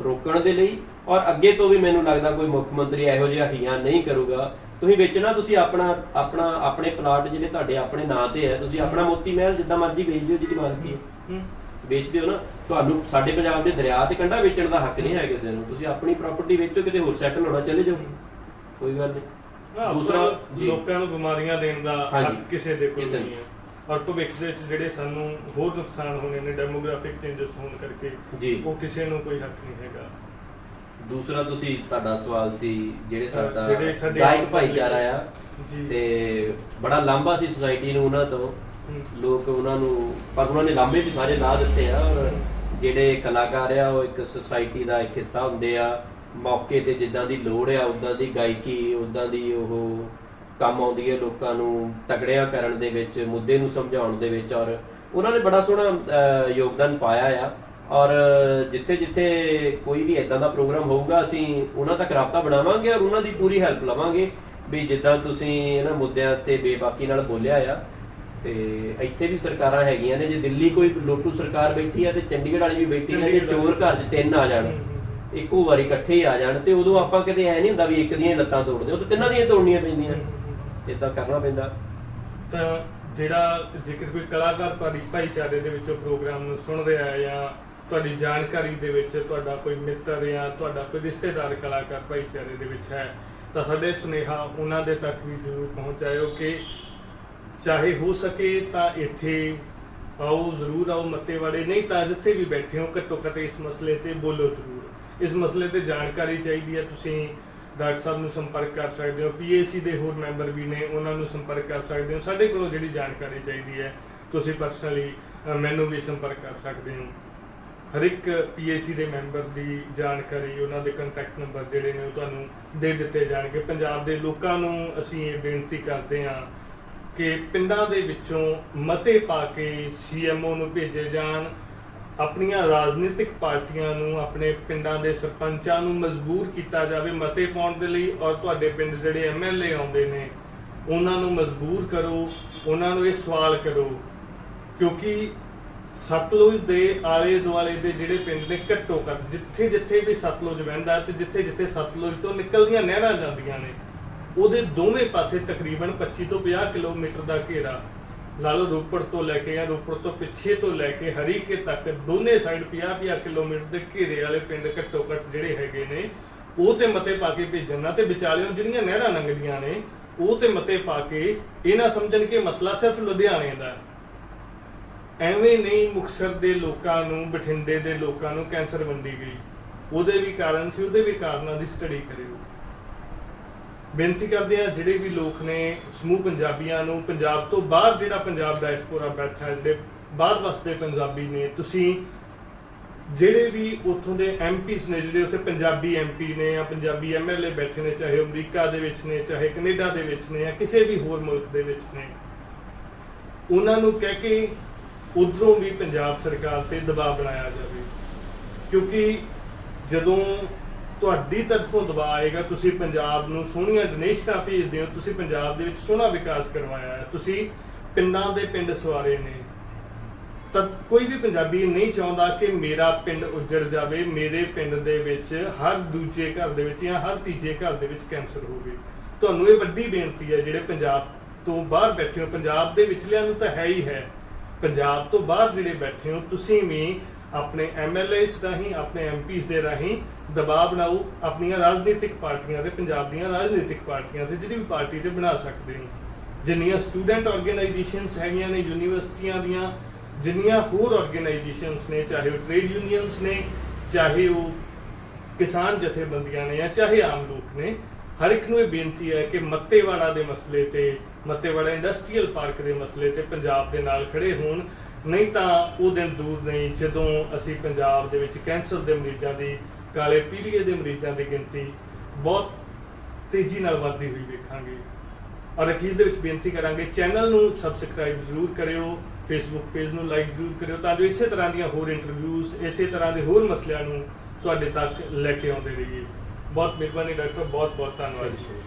ਰੋਕਣ ਦੇ ਲਈ। ਔਰ ਅੱਗੇ ਤੋਂ ਵੀ ਮੈਨੂੰ ਲੱਗਦਾ ਕੋਈ ਮੁੱਖ ਮੰਤਰੀ ਇਹੋ ਜਿਹਾ ਹੀਆਂ ਨਹੀਂ ਕਰੂਗਾ ਤੁਸੀਂ ਵੇਚਣਾ, ਤੁਸੀਂ ਆਪਣੇ ਪਲਾਟ ਜਿਹੜੇ ਤੁਹਾਡੇ ਆਪਣੇ ਨਾਂ ਤੇ ਹੈ, ਤੁਸੀਂ ਆਪਣਾ ਮੋਤੀ ਮਹਿਲ ਜਿੱਦਾਂ ਮਰਜ਼ੀ ਵੇਚ ਦਿਓ, ਜਿਹਦੀ ਮਾਲਕੀ ਹੈ ਵੇਚ ਦਿਓ ਨਾ। ਤੁਹਾਨੂੰ ਸਾਡੇ ਪੰਜਾਬ ਦੇ ਦਰਿਆ ਤੇ ਕੰਢਾ ਵੇਚਣ ਦਾ ਹੱਕ ਨਹੀਂ ਹੈ ਕਿਸੇ ਨੂੰ। ਤੁਸੀਂ ਆਪਣੀ ਪ੍ਰਾਪਰਟੀ ਵੇਚੋ, ਕਿਤੇ ਹੋਰ ਸੈਟਲ ਹੋਣਾ, ਚਲੇ ਜਾਓ, ਕੋਈ ਗੱਲ ਨਹੀਂ। ਦੂਸਰਾ ਜੀ, ਲੋਕਾਂ ਨੂੰ ਬਿਮਾਰੀਆਂ ਦੇਣ ਦਾ ਹਾਂਜੀ, ਹੱਕ ਕਿਸੇ ਦੇ ਕੋਲ ਕਿਸੇ ਨਹੀਂ ਹੈ। ਔਰ ਭਵਿੱਖ ਦੇ ਵਿੱਚ ਜਿਹੜੇ ਸਾਨੂੰ ਹੋਰ ਨੁਕਸਾਨ ਹੋਣੇ ਨੇ ਡੈਮੋਗ੍ਰਾਫਿਕ ਚੇਂਜਸ ਹੋਣ ਕਰਕੇ ਜੀ, ਉਹ ਕਿਸੇ ਨੂੰ ਕੋਈ ਹੱਕ ਨਹੀਂ ਹੈਗਾ। ਦੂਸਰਾ ਤੁਸੀਂ ਤੁਹਾਡਾ ਸਵਾਲ ਸੀ ਜਿਹੜੇ ਜਿਹੜੇ ਸਾਡਾ ਸਾਡੇ ਗਾਇਕ ਭਾਈਚਾਰਾ ਆ ਜੀ, ਤੇ ਬੜਾ ਲਾਂਭਾ ਸੀ ਸੁਸਾਇਟੀ ਨੂੰ ਉਹਨਾਂ ਤੋਂ, ਲੋਕ ਉਹਨਾਂ ਨੂੰ, ਪਰ ਉਹਨਾਂ ਨੇ ਲਾਂਭੇ ਵੀ ਸਾਰੇ ਲਾ ਦਿੱਤੇ ਆ। ਔਰ ਜਿਹੜੇ ਕਲਾਕਾਰ ਆ ਉਹ ਇੱਕ ਸੁਸਾਇਟੀ ਦਾ ਇੱਕ ਹਿੱਸਾ ਹੁੰਦੇ ਆ। ਮੌਕੇ ਤੇ ਜਿੱਦਾਂ ਦੀ ਲੋੜ ਆ ਉਦਾਂ ਦੀ ਗਾਇਕੀ, ਉਦਾਂ ਦੀ ਉਹ ਕੰਮ ਆਉਂਦੀ ਹੈ ਲੋਕਾਂ ਨੂੰ ਤਕੜਿਆਂ ਕਰਨ ਦੇ ਵਿੱਚ, ਮੁੱਦੇ ਨੂੰ ਸਮਝਾਉਣ ਦੇ ਵਿੱਚ। ਔਰ ਉਹਨਾਂ ਨੇ ਬੜਾ ਸੋਹਣਾ ਯੋਗਦਾਨ ਪਾਇਆ ਆ। ਔਰ ਜਿੱਥੇ ਜਿੱਥੇ ਕੋਈ ਵੀ ਇਦਾਂ ਦਾ ਪ੍ਰੋਗਰਾਮ ਹੋਊਗਾ ਅਸੀਂ ਉਹਨਾਂ ਤੱਕ ਰਾਬਤਾ ਬਣਾਵਾਂਗੇ ਔਰ ਉਹਨਾਂ ਦੀ ਪੂਰੀ ਹੈਲਪ ਲਵਾਂਗੇ ਵੀ ਜਿੱਦਾਂ ਤੁਸੀਂ ਇਹਨਾਂ ਮੁੱਦਿਆਂ ਤੇ ਬੇਬਾਕੀ ਨਾਲ ਬੋਲਿਆ ਆ। ਤੇ ਇੱਥੇ ਵੀ ਸਰਕਾਰਾਂ ਹੈਗੀਆਂ ਨੇ, ਜੇ ਦਿੱਲੀ ਕੋਈ ਲੋਟੂ ਸਰਕਾਰ ਬੈਠੀ ਆ ਤੇ ਚੰਡੀਗੜ੍ਹ ਵਾਲੀ ਵੀ ਬੈਠੀ ਆ, ਜੇ ਚੋਰ ਘਰ 'ਚ ਤਿੰਨ ਆ ਜਾਣ, ਇੱਕੋ ਵਾਰੀ ਇਕੱਠੇ ਹੀ ਆ ਜਾਣ, ਤੇ ਉਦੋਂ ਆਪਾਂ ਕਿਤੇ ਐ ਨਹੀਂ ਹੁੰਦਾ ਵੀ ਇੱਕ ਦੀਆਂ ਹੀ ਲੱਤਾਂ ਤੋੜਦੇ, ਉਹ ਤਾਂ ਤਿੰਨਾਂ ਦੀਆਂ ਤੋੜਨੀਆਂ ਪੈਂਦੀਆਂ, ਏਦਾਂ ਕਰਨਾ ਪੈਂਦਾ। ਤਾਂ ਜਿਹੜਾ ਜੇਕਰ ਕੋਈ ਕਲਾਕਾਰ ਭਾਈਚਾਰੇ ਦੇ ਵਿੱਚੋਂ ਪ੍ਰੋਗਰਾਮ ਨੂੰ ਸੁਣ ਰਿਹਾ ਹੈ ਜਾਂ ਤੁਹਾਡੀ ਜਾਣਕਾਰੀ ਦੇ ਵਿੱਚ ਤੁਹਾਡਾ ਕੋਈ ਮਿੱਤਰ ਜਾਂ ਤੁਹਾਡਾ ਕੋਈ ਰਿਸ਼ਤੇਦਾਰ ਕਲਾਕਾਰ ਭਾਈਚਾਰੇ ਦੇ ਵਿੱਚ ਹੈ, ਤਾਂ ਸਾਡੇ ਸੁਨੇਹਾ ਉਹਨਾਂ ਦੇ ਤੱਕ ਵੀ ਜ਼ਰੂਰ ਪਹੁੰਚਾਇਓ ਕਿ ਚਾਹੇ ਹੋ ਸਕੇ ਤਾਂ ਇੱਥੇ ਆਓ, ਜ਼ਰੂਰ ਆਓ ਮੱਤੇਵਾੜੇ, ਨਹੀਂ ਤਾਂ ਜਿੱਥੇ ਵੀ ਬੈਠੇ ਹੋ ਘੱਟੋ ਘੱਟ ਇਸ ਮਸਲੇ ਤੇ ਬੋਲੋ ਜ਼ਰੂਰ। ਇਸ ਮਸਲੇ ਤੇ ਜਾਣਕਾਰੀ ਚਾਹੀਦੀ ਹੈ, ਤੁਸੀਂ ਡਾਕਟਰ ਸਾਹਿਬ ਨੂੰ ਸੰਪਰਕ ਕਰ ਸਕਦੇ ਹੋ, PAC ਦੇ ਹੋਰ ਮੈਂਬਰ ਵੀ ਨੇ, ਉਹਨਾਂ ਨੂੰ ਸੰਪਰਕ ਕਰ ਸਕਦੇ ਹੋ। ਸਾਡੇ ਕੋਲੋਂ ਜਿਹੜੀ ਜਾਣਕਾਰੀ ਚਾਹੀਦੀ ਹੈ ਤੁਸੀਂ ਪਰਸਨਲੀ ਮੈਨੂੰ ਵੀ ਸੰਪਰਕ ਕਰ ਸਕਦੇ ਹੋ। ਹਰ ਇੱਕ PAC ਦੇ ਮੈਂਬਰ ਦੀ ਜਾਣਕਾਰੀ, ਉਹਨਾਂ ਦੇ ਕੰਟੈਕਟ ਨੰਬਰ ਜਿਹੜੇ ਨੇ ਉਹ ਤੁਹਾਨੂੰ ਦੇ ਦਿੱਤੇ ਜਾਣਗੇ। ਪੰਜਾਬ ਦੇ ਲੋਕਾਂ ਨੂੰ ਅਸੀਂ ਇਹ ਬੇਨਤੀ ਕਰਦੇ ਹਾਂ ਕਿ ਪਿੰਡਾਂ ਦੇ ਵਿੱਚੋਂ ਮਤੇ ਪਾ ਕੇ CMO ਨੂੰ ਭੇਜੇ ਜਾਣ। ਆਪਣੀਆਂ ਰਾਜਨੀਤਿਕ ਪਾਰਟੀਆਂ ਨੂੰ, ਆਪਣੇ ਪਿੰਡਾਂ ਦੇ ਸਰਪੰਚਾਂ ਨੂੰ ਮਜਬੂਰ ਕੀਤਾ ਜਾਵੇ ਮਤੇ ਪਾਉਣ ਦੇ ਲਈ। ਔਰ ਤੁਹਾਡੇ ਪਿੰਡ ਜਿਹੜੇ MLA ਆਉਂਦੇ ਨੇ ਉਹਨਾਂ ਨੂੰ ਮਜਬੂਰ ਕਰੋ, ਉਹਨਾਂ ਨੂੰ ਇਹ ਸਵਾਲ ਕਰੋ, ਕਿਉਂਕਿ ਸਤਲੁਜ ਦੇ ਆਲੇ ਦੁਆਲੇ ਦੇ ਜਿਹੜੇ ਪਿੰਡ ਨੇ ਘੱਟੋ ਘੱਟ ਜਿੱਥੇ ਜਿੱਥੇ ਵੀ ਸਤਲੁਜ ਵਹਿੰਦਾ ਤੇ ਜਿੱਥੇ ਜਿੱਥੇ ਸਤਲੁਜ ਤੋਂ ਨਿਕਲਦੀਆਂ ਨਹਿਰਾਂ ਜਾਂਦੀਆਂ ਨੇ ਉਹਦੇ ਦੋਵੇਂ ਪਾਸੇ ਤਕਰੀਬਨ 25 ਤੋਂ 50 ਕਿਲੋਮੀਟਰ ਦਾ ਘੇਰਾ ਲਾ ਲਓ। ਰੋਪੜ ਤੋਂ ਲੈ ਕੇ ਜਾਂ ਰੋਪੜ ਤੋਂ ਪਿੱਛੇ ਤੋਂ ਲੈ ਕੇ ਹਰੀਕੇ ਤੱਕ ਦੋਨੇ ਸਾਈਡ 50-50 ਕਿਲੋਮੀਟਰ ਦੇ ਘੇਰੇ ਵਾਲੇ ਪਿੰਡ ਘੱਟੋ ਘੱਟ ਜਿਹੜੇ ਹੈਗੇ ਨੇ ਉਹ ਤੇ ਮਤੇ ਪਾ ਕੇ ਭੇਜਣਾ, ਤੇ ਵਿਚਾਲਿਓਂ ਜਿਹੜੀਆਂ ਨਹਿਰਾਂ ਲੰਘਦੀਆਂ ਨੇ ਉਹ ਤੇ ਮਤੇ ਪਾ ਕੇ ਇਹ ਨਾ ਸਮਝਣ ਕਿ ਮਸਲਾ ਸਿਰਫ ਲੁਧਿਆਣੇ ਦਾ। ਐਵੇਂ ਨਹੀਂ ਮੁਕਤਸਰ ਦੇ ਲੋਕਾਂ ਨੂੰ, ਬਠਿੰਡੇ ਦੇ ਲੋਕਾਂ ਨੂੰ ਕੈਂਸਰ ਵੰਡੀ ਗਈ, ਉਹਦੇ ਵੀ ਕਾਰਨ ਸੀ, ਉਹਦੇ ਵੀ ਕਾਰਨਾਂ ਦੀ ਸਟੱਡੀ ਕਰਿਓ। ਬੇਨਤੀ ਕਰਦੇ ਆ ਜਿਹੜੇ ਵੀ ਲੋਕ ਨੇ ਸਮੂਹ ਪੰਜਾਬੀਆਂ ਨੂੰ, ਪੰਜਾਬ ਤੋਂ ਬਾਹਰ ਜਿਹੜਾ ਪੰਜਾਬ ਡਾਇਸਪੋਰਾ ਬੈਠਾ ਹੈ, ਜਿਹੜੇ ਬਾਹਰ ਵਸਦੇ ਪੰਜਾਬੀ ਨੇ, ਤੁਸੀਂ ਜਿਹੜੇ ਵੀ ਉੱਥੋਂ ਦੇ MPs ਨੇ, ਜਿਹੜੇ ਉੱਥੇ ਪੰਜਾਬੀ MP ਨੇ ਜਾਂ ਪੰਜਾਬੀ MLA ਬੈਠੇ ਨੇ, ਚਾਹੇ ਅਮਰੀਕਾ ਦੇ ਵਿੱਚ ਨੇ, ਚਾਹੇ ਕੈਨੇਡਾ ਦੇ ਵਿੱਚ ਨੇ ਜਾਂ ਕਿਸੇ ਵੀ ਹੋਰ ਮੁਲਕ ਦੇ ਵਿੱਚ ਨੇ, ਉਹਨਾਂ ਨੂੰ ਕਹਿ ਕੇ ਉਧਰੋਂ ਵੀ ਪੰਜਾਬ ਸਰਕਾਰ ਤੇ ਦਬਾਅ ਬਣਾਇਆ ਜਾਵੇ। ਕਿਉਂਕਿ ਜਦੋਂ ਤੁਹਾਡੀ ਤਰਫੋਂ ਦਬਾਅ ਆਏਗਾ, ਤੁਸੀਂ ਪੰਜਾਬ ਨੂੰ ਸੋਹਣੀਆਂ ਡੋਨੇਸ਼ਨਾਂ ਭੇਜਦੇ ਹੋ, ਤੁਸੀਂ ਪੰਜਾਬ ਦੇ ਵਿੱਚ ਸੋਹਣਾ ਵਿਕਾਸ ਕਰਵਾਇਆ ਹੈ, ਤੁਸੀਂ ਪਿੰਡਾਂ ਦੇ ਪਿੰਡ ਸਵਾਰੇ ਨੇ, ਤਾਂ ਕੋਈ ਵੀ ਪੰਜਾਬੀ ਨਹੀਂ ਚਾਹੁੰਦਾ ਕਿ ਮੇਰਾ ਪਿੰਡ ਉੱਜੜ ਜਾਵੇ, ਮੇਰੇ ਪਿੰਡ ਦੇ ਵਿੱਚ ਹਰ ਦੂਜੇ ਘਰ ਦੇ ਵਿੱਚ ਜਾਂ ਹਰ ਤੀਜੇ ਘਰ ਦੇ ਵਿੱਚ ਕੈਂਸਰ ਹੋਵੇ। ਤੁਹਾਨੂੰ ਇਹ ਵੱਡੀ ਬੇਨਤੀ ਹੈ ਜਿਹੜੇ ਪੰਜਾਬ ਤੋਂ ਬਾਹਰ ਬੈਠੇ ਹੋ, ਪੰਜਾਬ ਦੇ ਵਿਚਲਿਆਂ ਨੂੰ ਤਾਂ ਹੈ ਹੀ ਹੈ, ਪੰਜਾਬ ਤੋਂ ਬਾਹਰ ਜਿਹੜੇ ਬੈਠੇ ਹੋ ਤੁਸੀਂ ਵੀ ਆਪਣੇ MLAs ਰਾਹੀਂ, ਆਪਣੇ MPs ਦੇ ਰਾਹੀਂ ਦਬਾਅ ਬਣਾਓ ਆਪਣੀਆਂ ਰਾਜਨੀਤਿਕ ਪਾਰਟੀਆਂ ਤੇ, ਪੰਜਾਬ ਦੀਆਂ ਰਾਜਨੀਤਿਕ ਪਾਰਟੀਆਂ ਤੇ, ਜਿਹੜੀ ਵੀ ਪਾਰਟੀ ਤੇ ਬਣਾ ਸਕਦੇ ਹੋ। ਜਿੰਨੀਆਂ ਸਟੂਡੈਂਟ ਆਰਗੇਨਾਈਜੇਸ਼ਨਸ ਹੈਗੀਆਂ ਨੇ ਯੂਨੀਵਰਸਿਟੀਆਂ ਦੀਆਂ, ਜਿੰਨੀਆਂ ਹੋਰ ਆਰਗੇਨਾਈਜੇਸ਼ਨਸ ਨੇ, ਚਾਹੇ ਉਹ ਟ੍ਰੇਡ ਯੂਨੀਅਨਸ ਨੇ, ਚਾਹੇ ਉਹ ਕਿਸਾਨ ਜਥੇਬੰਦੀਆਂ ਨੇ ਜਾਂ ਚਾਹੇ ਆਮ ਲੋਕ ਨੇ, ਹਰ ਇੱਕ ਨੂੰ ਇਹ ਬੇਨਤੀ ਹੈ ਕਿ ਮੱਤੇਵਾੜਾ ਦੇ ਮਸਲੇ ਤੇ, ਮੱਤੇਵਾੜਾ ਇੰਡਸਟਰੀਅਲ ਪਾਰਕ ਦੇ ਮਸਲੇ ਤੇ ਪੰਜਾਬ ਦੇ ਨਾਲ ਖੜੇ ਹੋਣ। ਨਹੀਂ ਤਾਂ ਉਹ ਦਿਨ ਦੂਰ ਨਹੀਂ ਜਦੋਂ ਅਸੀਂ ਪੰਜਾਬ ਦੇ ਵਿੱਚ ਕੈਂਸਰ ਦੇ ਮਰੀਜ਼ਾਂ ਦੀ, ਕਾਲੇ ਪੀਲੀਏ ਦੇ ਮਰੀਜ਼ਾਂ ਦੀ ਗਿਣਤੀ ਬਹੁਤ ਤੇਜ਼ੀ ਨਾਲ ਵੱਧਦੀ ਹੋਈ ਵੇਖਾਂਗੇ। ਔਰ ਅਖੀਰ ਦੇ ਵਿੱਚ ਬੇਨਤੀ ਕਰਾਂਗੇ, ਚੈਨਲ ਨੂੰ ਸਬਸਕ੍ਰਾਈਬ ਜ਼ਰੂਰ ਕਰਿਓ, ਫੇਸਬੁੱਕ ਪੇਜ ਨੂੰ ਲਾਈਕ ਜ਼ਰੂਰ ਕਰਿਓ, ਤਾਂ ਜੋ ਇਸੇ ਤਰ੍ਹਾਂ ਦੀਆਂ ਹੋਰ ਇੰਟਰਵਿਊਜ਼, ਇਸੇ ਤਰ੍ਹਾਂ ਦੇ ਹੋਰ ਮਸਲਿਆਂ ਨੂੰ ਤੁਹਾਡੇ ਤੱਕ ਲੈ ਕੇ ਆਉਂਦੇ ਰਹੀਏ। ਬਹੁਤ ਮਿਹਰਬਾਨੀ ਡਾਕਟਰ ਸਾਹਿਬ, ਬਹੁਤ ਬਹੁਤ ਧੰਨਵਾਦ ਜੀ।